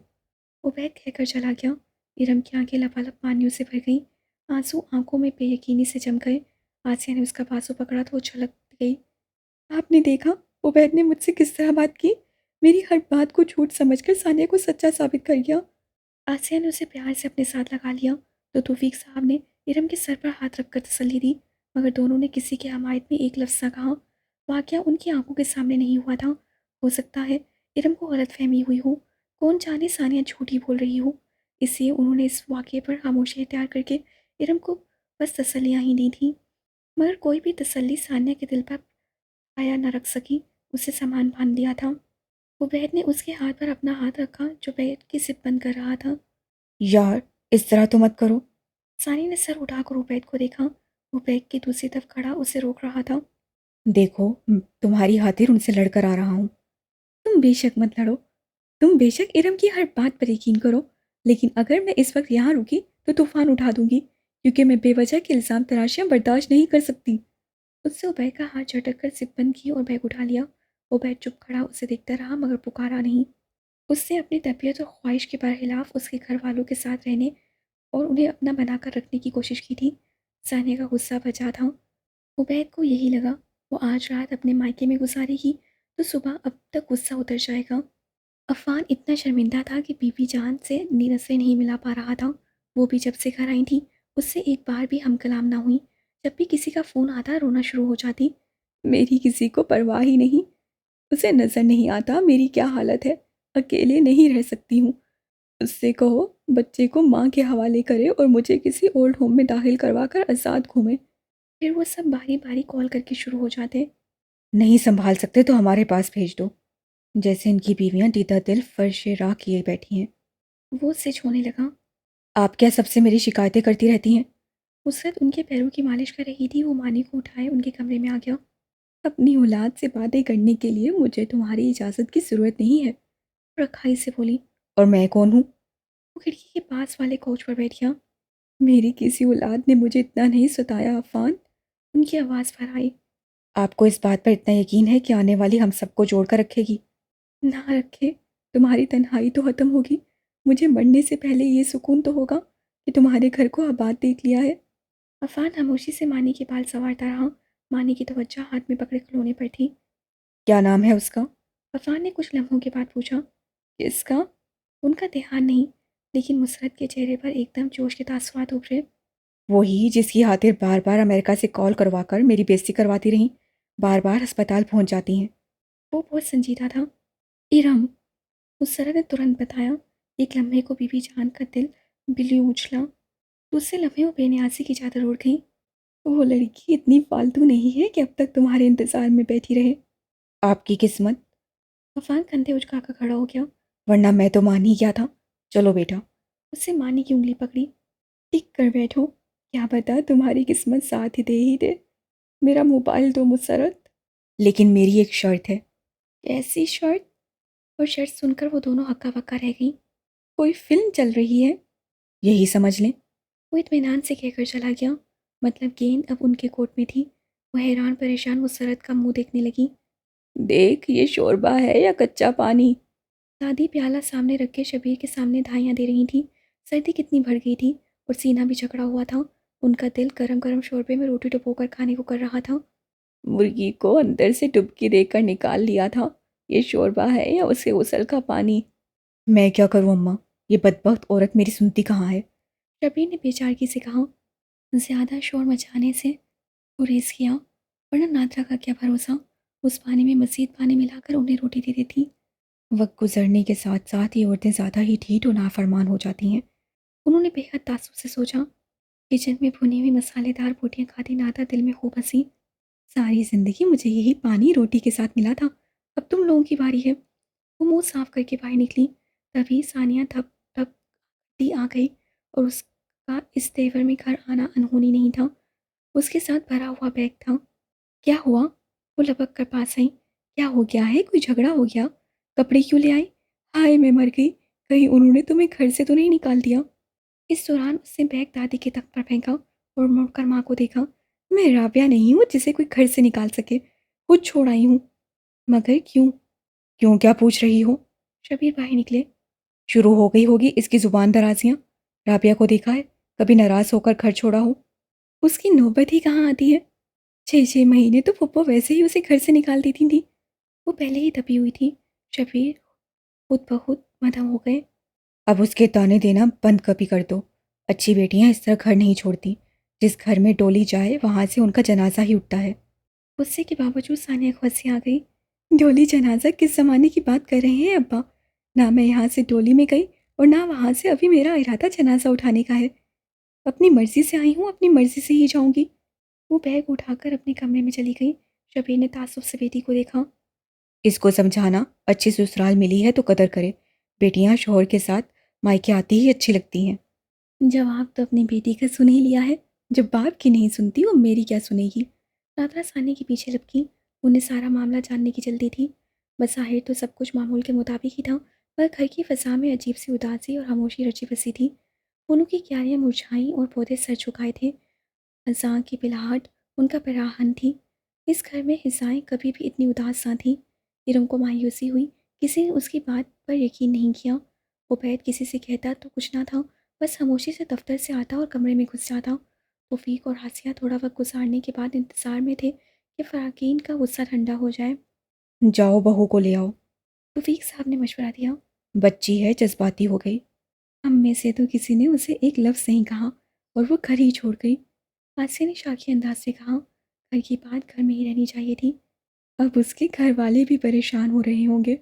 उबैद कहकर चला गया। इरम की आंखें लबालब पानियों से भर गईं। आंसू आंखों में बेयकीनी से जम गए। आसिया ने उसका बाजू पकड़ा तो वो छलक गई। आपने देखा, उबैद ने मुझसे किस तरह बात की। मेरी हर बात को झूठ समझकर सानिया को सच्चा साबित कर गया। आसिया ने उसे प्यार से अपने साथ लगा लिया तो तौफीक साहब ने इरम के सर पर हाथ रखकर तसल्ली दी, मगर दोनों ने किसी की हमायत में एक लफ्ज़ ना कहा। वाकया उनकी आंखों के सामने नहीं हुआ था। हो सकता है इरम को गलतफहमी हुई हो, कौन जाने सानिया झूठी बोल रही हो। इसलिए उन्होंने इस वाक़े पर खामोशी इख्तियार करके इरम को बस तसल्लियाँ ही दी थी। मगर कोई भी तसल्ली सानिया के दिल पर आया न रख सकी। उसे सामान बांध लिया था। उबैद ने उसके हाथ पर अपना हाथ रखा जो बेड की सिप बंद कर रहा था। यार, इस तरह तो मत करो। सानी ने सर उठाकर उबैद को देखा। वो बैग की दूसरी तरफ खड़ा उसे रोक रहा था। देखो, तुम्हारी खातिर उनसे लड़कर आ रहा हूँ। तुम बेशक मत लड़ो। तुम बेशक इरम की हर बात पर यकीन करो, लेकिन अगर मैं इस वक्त यहाँ रुकी तो तूफान उठा दूंगी, क्योंकि मैं बेवजह के इल्ज़ाम तराशियां बर्दाश्त नहीं कर सकती। उससे उबैद का हाथ झटक कर सिप बंद की और बैग उठा लिया। उबैद चुप खड़ा उसे देखता रहा मगर पुकारा नहीं। उससे अपनी तबीयत और ख्वाहिश के बरखिलाफ उसके घर वालों के साथ रहने और उन्हें अपना बनाकर रखने की कोशिश की थी। सानिया का गुस्सा बचा था। उबैद को यही लगा, वो आज रात अपने मायके में गुजारेगी तो सुबह अब तक गुस्सा उतर जाएगा। अफ़ान इतना शर्मिंदा था कि बीबी जान से नीरज से नहीं मिला पा रहा था। वो भी जब से घर आई थी उससे एक बार भी हमकलाम ना हुई। जब भी किसी का फ़ोन आता रोना शुरू हो जाती। मेरी किसी को परवाह ही नहीं, उसे नज़र नहीं आता मेरी क्या हालत है। अकेले नहीं रह सकती हूँ। उससे कहो बच्चे को माँ के हवाले करे और मुझे किसी ओल्ड होम में दाखिल करवा कर आज़ाद घूमे। फिर वो सब बारी बारी कॉल करके शुरू हो जाते। नहीं संभाल सकते तो हमारे पास भेज दो, जैसे इनकी बीवियां दीदा दिल फर्श राह किए बैठी हैं। वो उससे छूने लगा। आप क्या सबसे मेरी शिकायतें करती रहती हैं? उसरत उनके पैरों की मालिश कर रही थी। वो मानी को उठाए उनके कमरे में आ गया। अपनी औलाद से बातें करने के लिए मुझे तुम्हारी इजाज़त की ज़रूरत नहीं है, रखाई से बोली। और मैं कौन हूँ? वो खिड़की के पास वाले कोच पर बैठ गया। मेरी किसी औलाद ने मुझे इतना नहीं सताया अफान, उनकी आवाज़ पर आई। आपको इस बात पर इतना यकीन है कि आने वाली हम सबको जोड़ कर रखेगी? ना रखे, तुम्हारी तन्हाई तो ख़त्म होगी। मुझे मरने से पहले ये सुकून तो होगा कि तुम्हारे घर को आबाद देख लिया है। अफान खामोशी से मानी के बाल संवारता रहा। मानी की तवज्जो हाथ में पकड़े खिलौने पर थी। क्या नाम है उसका? अफान ने कुछ लम्हों के बाद पूछा। किसका? उनका ध्यान नहीं, लेकिन मुसरत के चेहरे पर एकदम जोश के तासुरात उभरे। वही जिसकी खातिर बार बार अमेरिका से कॉल करवा कर मेरी बेइज्जती करवाती रहीं, बार बार अस्पताल पहुंच जाती हैं। वो बहुत संजीदा था। इरम, मुसरत ने तुरंत बताया। एक लम्हे को बीबी जान का दिल बिल्लियों उछला। दूसरे लम्हे वो बेनियाजी की चादर ओढ़ गई। वो लड़की इतनी फालतू नहीं है कि अब तक तुम्हारे इंतजार में बैठी रहे। आपकी किस्मत। अफान कंधे उचकाकर खड़ा हो गया। वरना मैं तो मान ही गया था। चलो बेटा। उससे मानी की उंगली पकड़ी। टिक कर बैठो, क्या पता तुम्हारी किस्मत साथ ही दे। मेरा मोबाइल दो मुसरत। लेकिन मेरी एक शर्त है। कैसी शर्त? और शर्त सुनकर वो दोनों हक्का बक्का रह गई। कोई फिल्म चल रही है? यही समझ लें। वो इत्मीनान से कहकर चला गया। मतलब गेंद अब उनके कोर्ट में थी। वो हैरान परेशान मुसरत का मुंह देखने लगी। देख, ये शोरबा है या कच्चा पानी? दादी प्याला सामने रख के शबीर के सामने धाइयाँ दे रही थी। सर्दी कितनी बढ़ गई थी और सीना भी जकड़ा हुआ था। उनका दिल गरम गरम शोरबे में रोटी डुबोकर खाने को कर रहा था। मुर्गी को अंदर से डुबकी देकर निकाल लिया था। ये शोरबा है या उसके गुसल का पानी? मैं क्या करूं अम्मा, ये बदबख्त औरत मेरी सुनती कहाँ है। शबीर ने बेचारगी से कहा। ज्यादा शोर मचाने से गुरेज किया, वरना नादरा का क्या भरोसा, उस पानी में मजीद पानी मिलाकर उन्हें रोटी दे देती। वक्त गुजरने के साथ साथ ये औरतें ज़्यादा ही ढीठ और नाफरमान हो जाती हैं। उन्होंने बेहद तासुब से सोचा। किचन में भुनी हुई मसालेदार बोटियां खाती नादरा दिल में खूब हंसी। सारी जिंदगी मुझे यही पानी रोटी के साथ मिला था, अब तुम लोगों की बारी है। वो मुंह साफ करके बाहर निकली। तभी सानिया धप धप दी आ गई और उसका इस तेवर में घर आना अनहोनी नहीं था। उसके साथ भरा हुआ बैग था। क्या हुआ? वो लपक कर पास आई। क्या हो गया है? कोई झगड़ा हो गया? कपड़े क्यों ले आई? हाय मैं मर गई, कहीं उन्होंने तुम्हें घर से तो नहीं निकाल दिया? इस दौरान उसने बैग दादी के तख्त पर फेंका और मुड़कर माँ को देखा। मैं राबिया नहीं हूँ जिसे कोई घर से निकाल सके, खुद छोड़ आई हूँ। मगर क्यों? क्यों क्या पूछ रही हो? शबीर बाहर निकले। शुरू हो गई होगी इसकी जुबान दराजियां। राबिया को देखा है कभी नाराज होकर घर छोड़ा हो? उसकी नौबत ही कहाँ आती है। 6 6 महीने तो पप्पा वैसे ही उसे घर से निकाल देती थी। वो पहले ही दबी हुई थी। शबीर खुद बहुत मदम हो गए। अब उसके ताने देना बंद कभी कर दो। अच्छी बेटियां इस तरह घर नहीं छोड़ती। जिस घर में डोली जाए वहां से उनका जनाजा ही उठता है। गुस्से के बावजूद सानिया को हंसी आ गई। डोली जनाजा किस जमाने की बात कर रहे हैं अब्बा? ना मैं यहाँ से डोली में गई और ना वहाँ से अभी मेरा इरादा जनाजा उठाने का है। अपनी मर्जी से आई हूँ, अपनी मर्जी से ही जाऊंगी। वो बैग उठाकर अपने कमरे में चली गई। शबीर ने तासुब से बेटी को देखा। इसको समझाना अच्छी ससुराल मिली है तो कदर करे। बेटियां शोहर के साथ मायके आती ही अच्छी लगती हैं। जवाब तो अपनी बेटी का सुन ही लिया है। जब बाप की नहीं सुनती वो मेरी क्या सुनेगी? राधा सानी के पीछे लपकी। उन्हें सारा मामला जानने की जल्दी थी। बज़ाहिर तो सब कुछ मामूल के मुताबिक ही था, पर घर की फ़ज़ा में अजीब सी उदासी और खामोशी रची बसी थी। फूलों की क्यारियाँ मुरझाईं और पौधे सर झुकाए थे। ख़ज़ां की पिलहट उनका पिराहन थी। इस घर में हिस्साएँ कभी भी इतनी उदास ना थीं। इरम को मायूसी हुई। किसी ने उसकी बात पर यकीन नहीं किया। उबैद किसी से कहता तो कुछ ना था, बस खामोशी से दफ्तर से आता और कमरे में घुस जाता। तौफीक और हासिया थोड़ा वक्त गुजारने के बाद इंतज़ार में थे कि फ़राकीन का गुस्सा ठंडा हो जाए। जाओ बहू को ले आओ। तौफीक साहब ने मशवरा दिया। बच्ची है जज्बाती हो गई। हम में से तो किसी ने उसे एक लफ्ज़ नहीं कहा और वो घर ही छोड़ गई। हासिया ने शाखी अंदाज से कहा, घर की बात घर में ही रहनी चाहिए थी। अब उसके घर वाले भी परेशान हो रहे होंगे।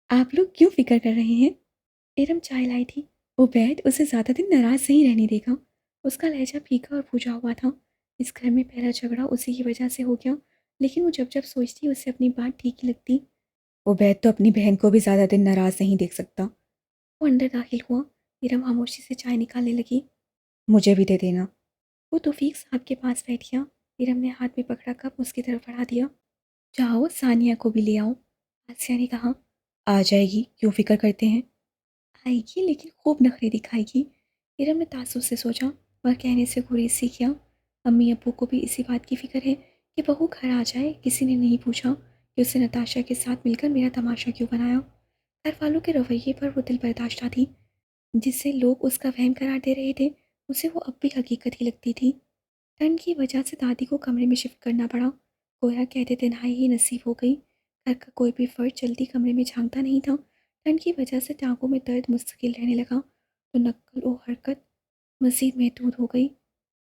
आप लोग क्यों फिक्र कर रहे हैं? इरम चाय लाई थी। उबैद उसे ज़्यादा दिन नाराज़ नहीं रहने देगा। उसका लहजा फीका और बुझा हुआ था। इस घर में पहला झगड़ा उसी की वजह से हो गया, लेकिन वो जब जब सोचती उसे अपनी बात ठीक ही लगती। उबैद तो अपनी बहन को भी ज्यादा दिन नाराज नहीं देख सकता। वो अंदर दाखिल हुआ। इरम खामोशी से चाय निकालने लगी। मुझे भी दे देना। वो तौफीक साहब के पास बैठ गया। इरम ने हाथ में पकड़ा कप उसकी तरफ बढ़ा दिया। जाओ सानिया को भी ले आओ, आसिया ने कहा। आ जाएगी, क्यों फिक्र करते हैं। आएगी लेकिन खूब नखरे दिखाएगी। इरम ने तासुब से सोचा और कहने से गुरेज सी किया। अम्मी अब्बू को भी इसी बात की फिक्र है कि बहू घर आ जाए। किसी ने नहीं पूछा कि उसने नताशा के साथ मिलकर मेरा तमाशा क्यों बनाया। घर वालों के रवैये पर वो दिल बर्दाश्ता थी। जिससे लोग उसका वहम करार दे रहे थे, उसे वो अब भी हकीकत ही लगती थी। ठंड की वजह से दादी को कमरे में शिफ्ट करना पड़ा। गोया कहते तन्हाई ही नसीब हो गई। घर का कोई भी फर्द जल्दी कमरे में झांकता नहीं था। ठंड की वजह से टांगों में दर्द मुस्तकिल रहने लगा तो नक्ल और हरकत मज़ीद महदूद हो गई।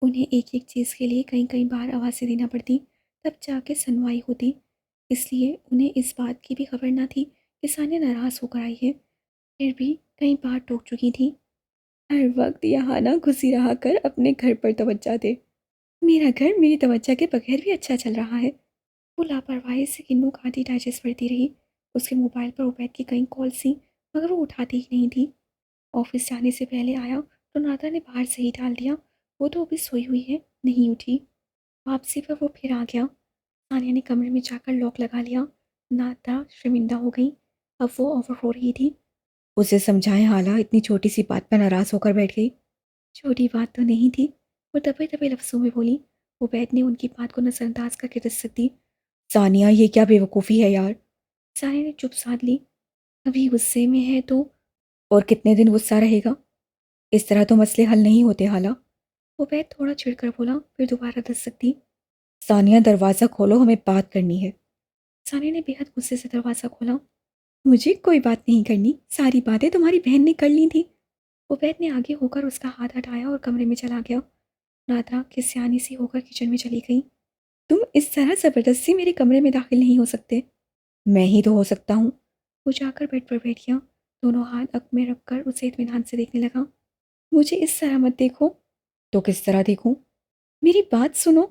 उन्हें एक एक चीज़ के लिए कई कई बार आवाज़ें देना पड़ती, तब जाके सुनवाई होती। इसलिए उन्हें इस बात की भी खबर ना थी कि सानिया नाराज़ होकर आई है। फिर भी कई बार टोक चुकी थी। हर वक्त यहाँ ना घुसी रहा कर, अपने घर पर तवज्जो दे। मेरा घर मेरी तवज्जो के बगैर भी अच्छा चल रहा है। वो लापरवाही से किन्नू खाती डाइजेस्ट पड़ती रही। उसके मोबाइल पर उबैद की कई कॉल्स थी, मगर वो उठाती ही नहीं थी। ऑफिस जाने से पहले आया तो नादरा ने बाहर से ही डाल दिया। वो तो अभी सोई हुई है, नहीं उठी। वापसी पर वो फिर आ गया। सानिया ने कमरे में जाकर लॉक लगा लिया। नादरा शर्मिंदा हो गई। अब वो ओवर हो रही थी। उसे समझाएं, हाला इतनी छोटी सी बात पर नाराज होकर बैठ गई। छोटी बात तो नहीं थी, वो दबे दबे लफ्ज़ों में बोली। उबैद ने उनकी बात को नज़रअंदाज करके दस्तक दी। सानिया ये क्या बेवकूफ़ी है यार। सानिया ने चुप साध ली। अभी गुस्से में है तो? और कितने दिन गुस्सा रहेगा। इस तरह तो मसले हल नहीं होते हाला। उबैद थोड़ा चिढ़कर बोला, फिर दोबारा दस्तक दी। सानिया दरवाज़ा खोलो, हमें बात करनी है। सानिया ने बेहद गुस्से से दरवाज़ा खोला। मुझे कोई बात नहीं करनी, सारी बातें तुम्हारी बहन ने कर ली थी। उबैद ने आगे होकर उसका हाथ हटाया और कमरे में चला गया। नादरा किस्यानी सी होकर किचन में चली गई। तुम इस तरह ज़बरदस्ती मेरे कमरे में दाखिल नहीं हो सकते। मैं ही तो हो सकता हूँ। वो जाकर बेड पर बैठ गया। दोनों हाथ अक में रखकर उसे इत्मीनान से देखने लगा। मुझे इस तरह मत देखो। तो किस तरह देखूं। मेरी बात सुनो।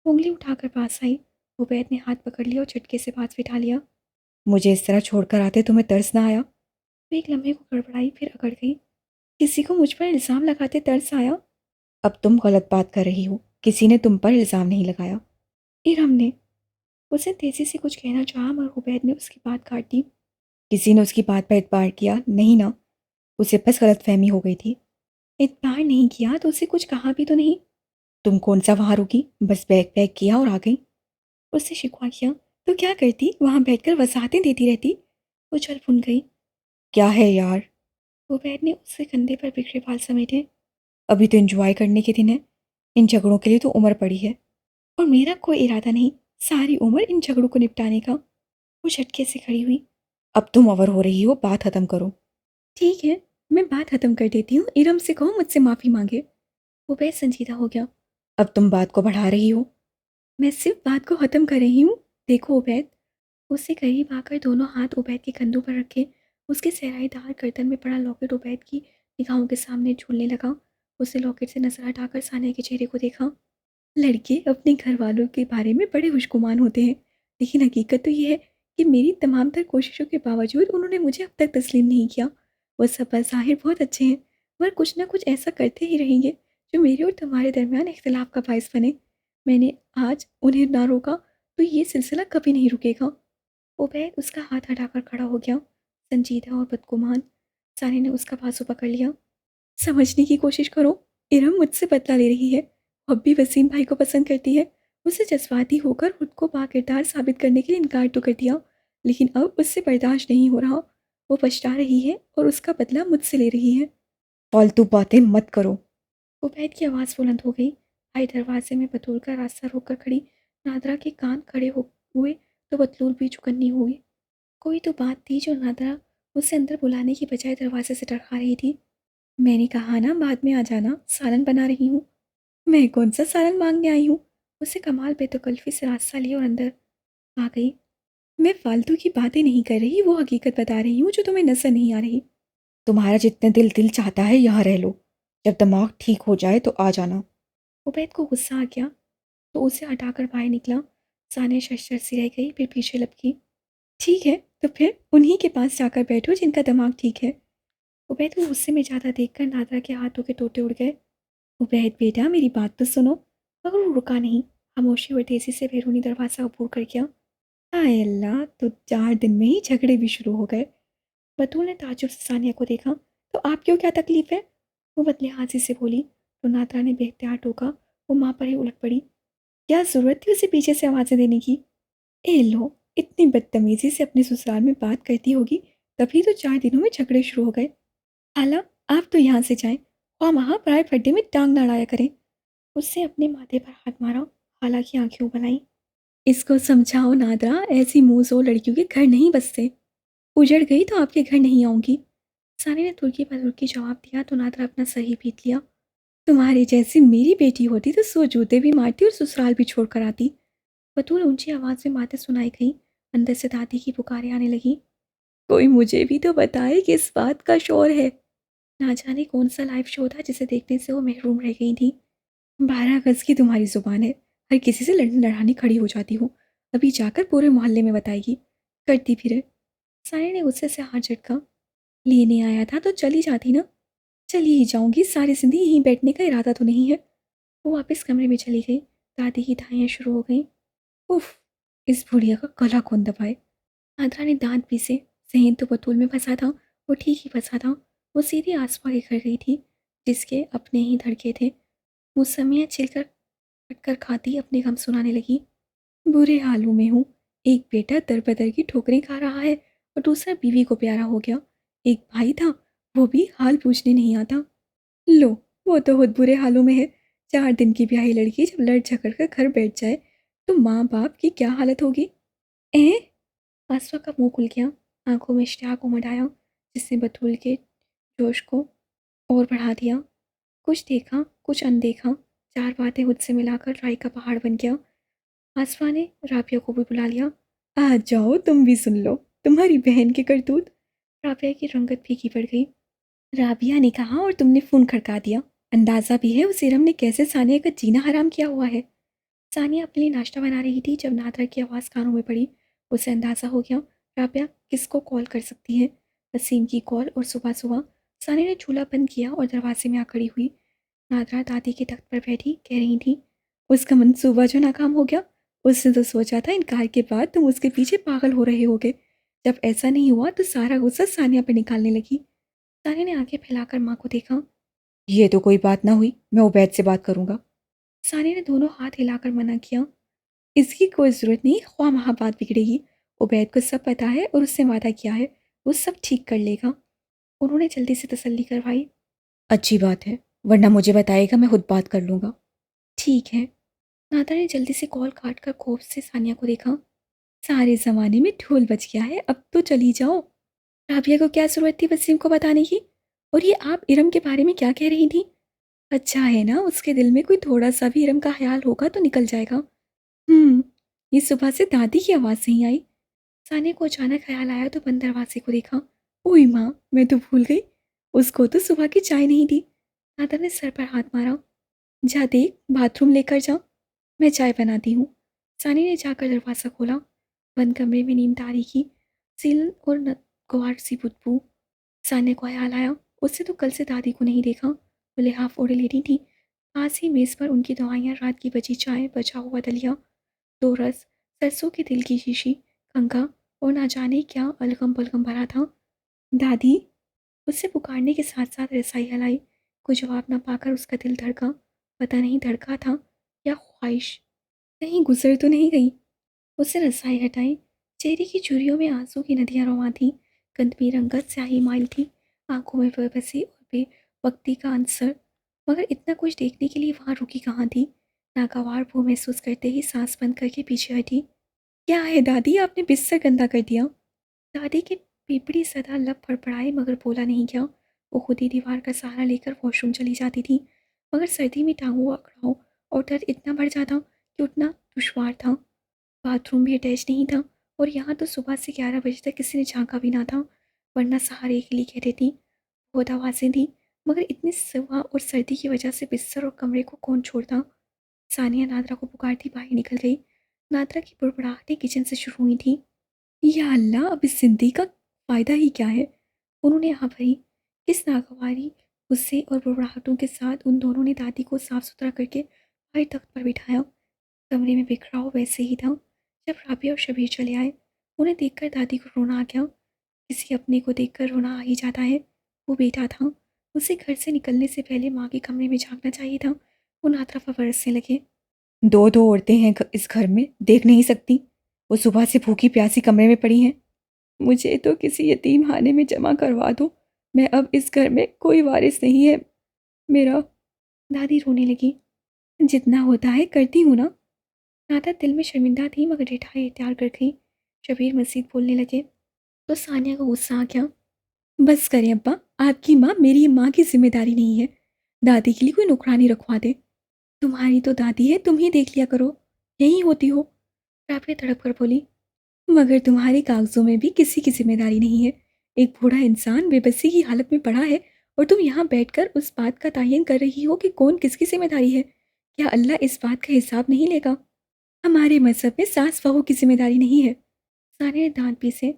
उंगली उठाकर पास आई। उबैद ने हाथ पकड़ लिया और झटके से पास बिठा लिया। मुझे इस तरह छोड़कर आते तुम्हें तरस ना आया? वो एक लम्हे को गड़बड़ाई, फिर अकड़ गई। किसी को मुझ पर इल्ज़ाम लगाते तरस आया? अब तुम गलत बात कर रही हो, किसी ने तुम पर इल्ज़ाम नहीं लगाया। इरम ने। उसे तेजी से कुछ कहना चाहा मगर उबैद ने उसकी बात काट दी। किसी ने उसकी बात पर एतबार किया नहीं ना, उसे बस गलतफहमी हो गई थी। इतबार नहीं किया तो उसे कुछ कहा भी तो नहीं। तुम कौन सा वहाँ रुकी, बस बैग पैक किया और आ गई। उससे शिकवा किया। तो क्या करती, वहां बैठकर वसाहतें देती रहती। वो चल फुन गई। क्या है यार? उबैद ने उसके कंधे पर बिखरे बाल समेटे। अभी तो एंजॉय करने के दिन है, इन झगड़ों के लिए तो उम्र पड़ी है। और मेरा कोई इरादा नहीं सारी उम्र इन झगड़ों को निपटाने का। वो झटके से खड़ी हुई। अब तुम ओवर हो रही हो, बात खत्म करो। ठीक है, मैं बात खत्म कर देती हूँ। इरम से कहो मुझसे माफी मांगे। उबैद संजीदा हो गया। अब तुम बात को बढ़ा रही हो। मैं सिर्फ बात को खत्म कर रही हूँ। देखो उबैद। उससे करीब आकर दोनों हाथ उबैद के कंधों पर रखे। उसके सहराईदार गर्दन में पड़ा लॉकेट उबैद की निगाहों के सामने झूलने लगा। उसे लॉकेट से नजर हटाकर सानिया के चेहरे को देखा। लड़के अपने घर वालों के बारे में बड़े खुशगुमान होते हैं, लेकिन हकीकत तो ये है कि मेरी तमाम तर कोशिशों के बावजूद उन्होंने मुझे अब तक तस्लीम नहीं किया। वो सब बज़ाहिर बहुत अच्छे हैं, मगर कुछ ना कुछ ऐसा करते ही रहेंगे जो मेरे और तुम्हारे दरमियान इख्तिलाफ का बायस बने। मैंने आज उन्हें ना रोका तो ये सिलसिला कभी नहीं रुकेगा। उबैद उसका हाथ हटाकर खड़ा हो गया, संजीदा और बदगुमान। सानी ने उसका बाजू पकड़ लिया। समझने की कोशिश करो। इरम मुझसे बदला ले रही है। वो अब भी वसीम भाई को पसंद करती है। उसे जज्बाती होकर खुद को बाकिरदार साबित करने के लिए इनकार तो कर दिया, लेकिन अब उससे बर्दाश्त नहीं हो रहा। वो पछता रही है और उसका बदला मुझसे ले रही है। फालतू बातें मत करो। उबैद की आवाज़ बुलंद हो गई। भाई दरवाजे में बतूल का रास्ता रोककर खड़ी नादरा के कान खड़े हो हुए तो बतूल भी चुकन्नी हुई। कोई तो बात थी जो नादरा उसे अंदर बुलाने की बजाय दरवाजे से टरका रही थी। मैंने कहा ना बाद में आ जाना, सालन बना रही हूँ। मैं कौन सा सालन मांगने आई हूँ। उसे कमाल बेतकल्फी से रास्ता लिया और अंदर आ गई। मैं फालतू की बातें नहीं कर रही, वो हकीकत बता रही हूँ जो तुम्हें नजर नहीं आ रही। तुम्हारा जितने दिल दिल चाहता है यहाँ रह लो, जब दिमाग ठीक हो जाए तो आ जाना। उबैद को गुस्सा आ गया तो उसे हटाकर बाहर निकला। सानिया शशर सी रह गई, फिर पीछे लपकी। ठीक है, तो फिर उन्हीं के पास जाकर बैठो जिनका दिमाग ठीक है। उबैद को गुस्से में ज़्यादा देखकर नादरा के हाथों के टोटे उड़ गए। उबैद बेटा मेरी बात तो सुनो। मगर वो रुका नहीं। खामोशी और तेजी से बैरूनी दरवाज़ा अबूर कर गया। हाय अल्लाह, तो 4 दिन में ही झगड़े भी शुरू हो गए। बतूल ने ताज्जुब से सानिया को देखा। तो आपको क्या तकलीफ है? वो बदले हाथी से बोली। तो नादरा ने बेख्तियार टोका। वो माँ पर ही उलट पड़ी। क्या जरूरत थी उसे पीछे से आवाज़ें देने की? ए लो, इतनी बदतमीजी से अपने ससुराल में बात करती होगी, तभी तो 4 दिनों में झगड़े शुरू हो गए। हाला, आप तो यहाँ से जाएं और वहाँ पराए खड्डे में टांग ना अड़ाया करें। उससे अपने माथे पर हाथ मारा। हाला की आंखें उबल आईं। इसको समझाओ नादरा, ऐसी मुंहजोर लड़कियों के घर नहीं बसते। उजड़ गई तो आपके घर नहीं आऊंगी। सानी ने तुर्की पर तुर्की जवाब दिया तो नादरा अपना सर ही पीट लिया। तुम्हारी जैसी मेरी बेटी होती तो 100 जूते भी मारती और ससुराल भी छोड़ कर आती। बतूल ऊंची आवाज में बातें सुनाई गई। अंदर से दादी की पुकारें आने लगी। कोई मुझे भी तो बताए कि इस बात का शोर है। ना जाने कौन सा लाइव शो था जिसे देखने से वो महरूम रह गई थी। 12 गज की तुम्हारी जुबान है, हर किसी से लड़ने लड़ाने खड़ी हो जाती हो। अभी जाकर पूरे मोहल्ले में बताएगी। करती फिर। सानी ने गुस्से से हाथ झटका। लेने आया था तो चली जाती ना। चली ही जाऊंगी, सारी जिंदगी यहीं बैठने का इरादा तो नहीं है। वो वापस कमरे में चली गई। दादी की धाइयाँ शुरू हो गईं। उफ, इस बुढ़िया का गला कौन दबाए। आद्रा ने दांत पीसे। जहन तो बतूल में फंसा था। वो ठीक ही फंसा था। वो सीधी आसमां के घर गई थी, जिसके अपने ही धड़के थे। मुसमिया छिलकर कट कर खाती अपने गम सुनाने लगी। बुरे हालों में हूँ। एक बेटा दर बदर की ठोकरें खा रहा है और दूसरा बीवी को प्यारा हो गया। एक भाई था, वो भी हाल पूछने नहीं आता। लो, वो तो खुद बुरे हालों में है। 4 दिन की ब्याही लड़की जब लड़ झगड़ कर घर बैठ जाए तो माँ बाप की क्या हालत होगी। ए आसमा का मुंह खुल गया। आंखों में इश्तियाक उमड़ आया, जिसने बतूल के जोश को और बढ़ा दिया। कुछ देखा कुछ अनदेखा, 4 बातें खुद से मिलाकर राई का पहाड़ बन गया। आसमा ने राबिया को भी बुला लिया। आ जाओ, तुम भी सुन लो तुम्हारी बहन के करतूत। राबिया की रंगत फीकी पड़ गई। राबिया ने कहा और तुमने फ़ोन खड़का दिया। अंदाज़ा भी है उस इरम ने कैसे सानिया का जीना हराम किया हुआ है। सानिया अपने लिए नाश्ता बना रही थी जब नादरा की आवाज़ कानों में पड़ी। उसे अंदाज़ा हो गया राबिया किसको कॉल कर सकती है। वसीम की कॉल, और सुबह सुबह सानिया ने चूल्हा बंद किया और दरवाजे में आ खड़ी हुई। नादरा दादी के तख्त पर बैठी कह रही थी, उसका मंसूबा जो नाकाम हो गया। उसने तो सोचा था इनकार के बाद तुम उसके पीछे पागल हो रहे होगे। जब ऐसा नहीं हुआ तो सारा गुस्सा सानिया पर निकालने लगी। सानिया ने आंखें फैलाकर माँ को देखा। ये तो कोई बात ना हुई, मैं उबैद से बात करूंगा। सानिया ने दोनों हाथ हिलाकर मना किया। इसकी कोई ज़रूरत नहीं, ख्वाह बात बिगड़ेगी। उबैद को सब पता है और उससे वादा किया है, वो सब ठीक कर लेगा। उन्होंने जल्दी से तसल्ली करवाई। अच्छी बात है, वरना मुझे बताएगा, मैं खुद बात कर लूंगा। ठीक है। नादा ने जल्दी से कॉल काट कर खौफ से सानिया को देखा। सारे ज़माने में ढोल बज गया है, अब तो चली जाओ। राबिया को क्या ज़रूरत थी वसीम को बताने की? और ये आप इरम के बारे में क्या कह रही थी? अच्छा है ना, उसके दिल में कोई थोड़ा सा भी इरम का ख्याल होगा तो निकल जाएगा। हम्म। ये सुबह से दादी की आवाज़ नहीं आई। सानिया को अचानक ख्याल आया तो बंद दरवाजे को देखा। ओई माँ, मैं तो भूल गई, उसको तो सुबह की चाय नहीं दी। नादर ने सर पर हाथ मारा। जा देख, बाथरूम लेकर जा, मैं चाय बनाती हूँ। सानी ने जाकर दरवाज़ा खोला। बंद कमरे में नींद तारी की सीलन और नगवार सी बदबू। सान्या को ख्याल आया, उससे तो कल से दादी को नहीं देखा। वो लिहाफ ओढ़े लेटी थी। पास ही मेज़ पर उनकी दवाइयाँ, रात की बची चाय, बचा हुआ दलिया, दो रस, सरसों के तेल की शीशी, कंघा और ना जाने क्या अलगम बलगम भरा था। दादी, उससे पुकारने के साथ साथ रसाई हलाई। कोई जवाब ना पाकर उसका दिल धड़का। पता नहीं धड़का था या ख्वाहिश, कहीं गुजर तो नहीं गई। उसने रसाई हटाई। चेहरे की झुर्रियों में आंसू की नदियां रवां थीं। गंदमी रंगत स्याही माइल थी। आंखों में बेबसी और बेवक्ती का अंसर। मगर इतना कुछ देखने के लिए वहां रुकी कहाँ थी। नागवार वो महसूस करते ही सांस बंद करके पीछे हटी। क्या है दादी, आपने बिस्तर गंदा कर दिया। दादी की पीपड़ी सदा लब फड़फड़ाए मगर बोला नहीं गया। वो खुद ही दीवार का सहारा लेकर वॉशरूम चली जाती थी, मगर सर्दी में टांगों अकड़ाव और दर्द इतना बढ़ जाता कि उठना दुश्वार था। बाथरूम भी अटैच नहीं था, और यहाँ तो सुबह से 11 बजे तक किसी ने झांका भी ना था, वरना सहारे के लिए कह देती। बहुत आवाज़ें थी, मगर इतनी सुबह और सर्दी की वजह से बिस्तर और कमरे को कौन छोड़ता। सानिया नादरा को पुकारती बाहर निकल गई। नादरा की बुड़बुड़ाहटें किचन से शुरू हुई थी। या अल्लाह, अब इस जिंदगी का फ़ायदा ही क्या है। उन्होंने हाँ भरी। किस नागवारी गुस्से और बुड़बुड़ाहटों के साथ उन दोनों ने दादी को साफ सुथरा करके भाई तख्त पर बिठाया। कमरे में बिखराव वैसे ही था जब राबिया और शबीर चले आए। उन्हें देखकर दादी को रोना आ गया। किसी अपने को देखकर रोना आ ही जाता है। वो बेटा था, उसे घर से निकलने से पहले माँ के कमरे में झांकना चाहिए था। वो नातरफा बरसने लगे। दो दो औरतें हैं इस घर में, देख नहीं सकती? वो सुबह से भूखी प्यासी कमरे में पड़ी हैं। मुझे तो किसी यतीम खाने में जमा करवा दो, मैं अब इस घर में कोई वारिस नहीं है मेरा। दादी रोने लगी। जितना होता है करती हूँ ना। नाता दिल में शर्मिंदा थी मगर रिठाई इख्तियार कर गई। शबीर मजीद बोलने लगे तो सानिया को गुस्सा आ गया। बस करें अब्बा, आपकी माँ मेरी माँ की जिम्मेदारी नहीं है। दादी के लिए कोई नौकरानी रखवा दे। तुम्हारी तो दादी है, तुम ही देख लिया करो, यही होती हो। राबिया तड़प कर बोली, मगर तुम्हारे कागजों में भी किसी की जिम्मेदारी नहीं है। एक बूढ़ा इंसान बेबसी की हालत में पड़ा है और तुम यहाँ बैठकर उस बात का तयन कर रही हो कि कौन किसकी जिम्मेदारी है। क्या अल्लाह इस बात का हिसाब नहीं लेगा? हमारे मज़हब में सास बहू की जिम्मेदारी नहीं है। सारे ने दांत पीसे।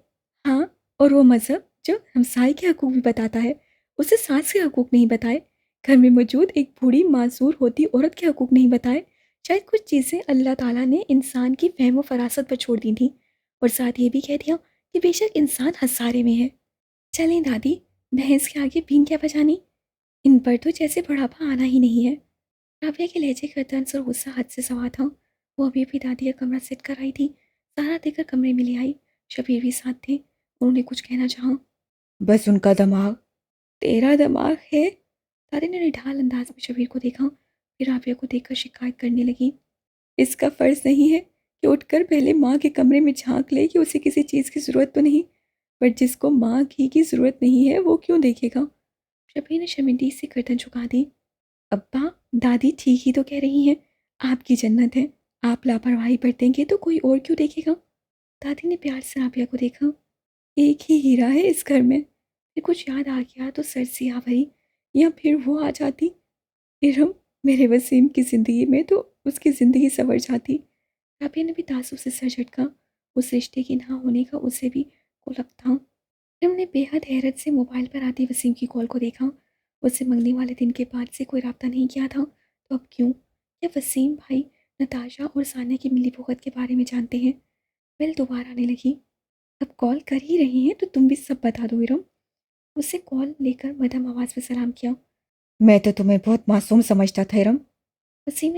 हाँ, और वो मज़हब जो हमसाय के हकूक भी बताता है, उसे सास के हकूक नहीं बताए। घर में मौजूद एक बूढ़ी मासूर होती औरत के हकूक नहीं बताए। शायद कुछ चीज़ें अल्लाह ताला ने इंसान की फहम फरासत पर छोड़ दी थी, और साथ ये भी कह दिया कि बेशक इंसान हंसारे में है। चलें दादी, भैंस के आगे बीन क्या बजानी। इन पर तो जैसे बुढ़ापा आना ही नहीं है। राबिया के लहजे का तंज और गुस्सा हद से सवा था। वो अभी अभी दादी का कमरा सेट कर आई थी। सारा देकर कमरे में ले आई। शबीर भी साथ थे। उन्होंने कुछ कहना चाहा। बस उनका दिमाग। तेरा दिमाग है। दादी ने निढाल अंदाज में शबीर को देखा, फिर राबिया को देखकर शिकायत करने लगी। इसका फर्ज नहीं है कि उठकर पहले माँ के कमरे में झांक ले कि उसे किसी चीज़ की ज़रूरत तो नहीं, पर जिसको माँ की ज़रूरत नहीं है वो क्यों देखेगा। शबीर ने शर्मिंदगी से गर्दन झुका दी। अब्बा, दादी ठीक ही तो कह रही हैं, आपकी जन्नत है। आप लापरवाही बरतेंगे तो कोई और क्यों देखेगा। दादी ने प्यार से राबिया को देखा। एक ही हीरा है इस घर में। फिर कुछ याद आ गया तो सर से आ भरी, या फिर वो आ जाती, इरम। मेरे वसीम की ज़िंदगी में तो उसकी ज़िंदगी संवर जाती। राबिया ने भी तासुब से सर झटका। उस रिश्ते की ना होने का उसे भी कुलक था। हमने बेहद हैरत से मोबाइल पर आती वसीम की कॉल को देखा। उससे मंगनी वाले दिन के बाद से कोई राब्ता नहीं किया था, तो अब क्यों? क्या वसीम भाई नताशा और सानिया की मिलीभगत के बारे में जानते हैं? बेल दोबारा आने लगी। अब कॉल कर ही रही हैं तो तुम भी सब बता दो इरम। उससे कॉल लेकर मध्यम आवाज़ में सलाम किया। मैं तो तुम्हें बहुत मासूम समझता था, इरम। वसीम ने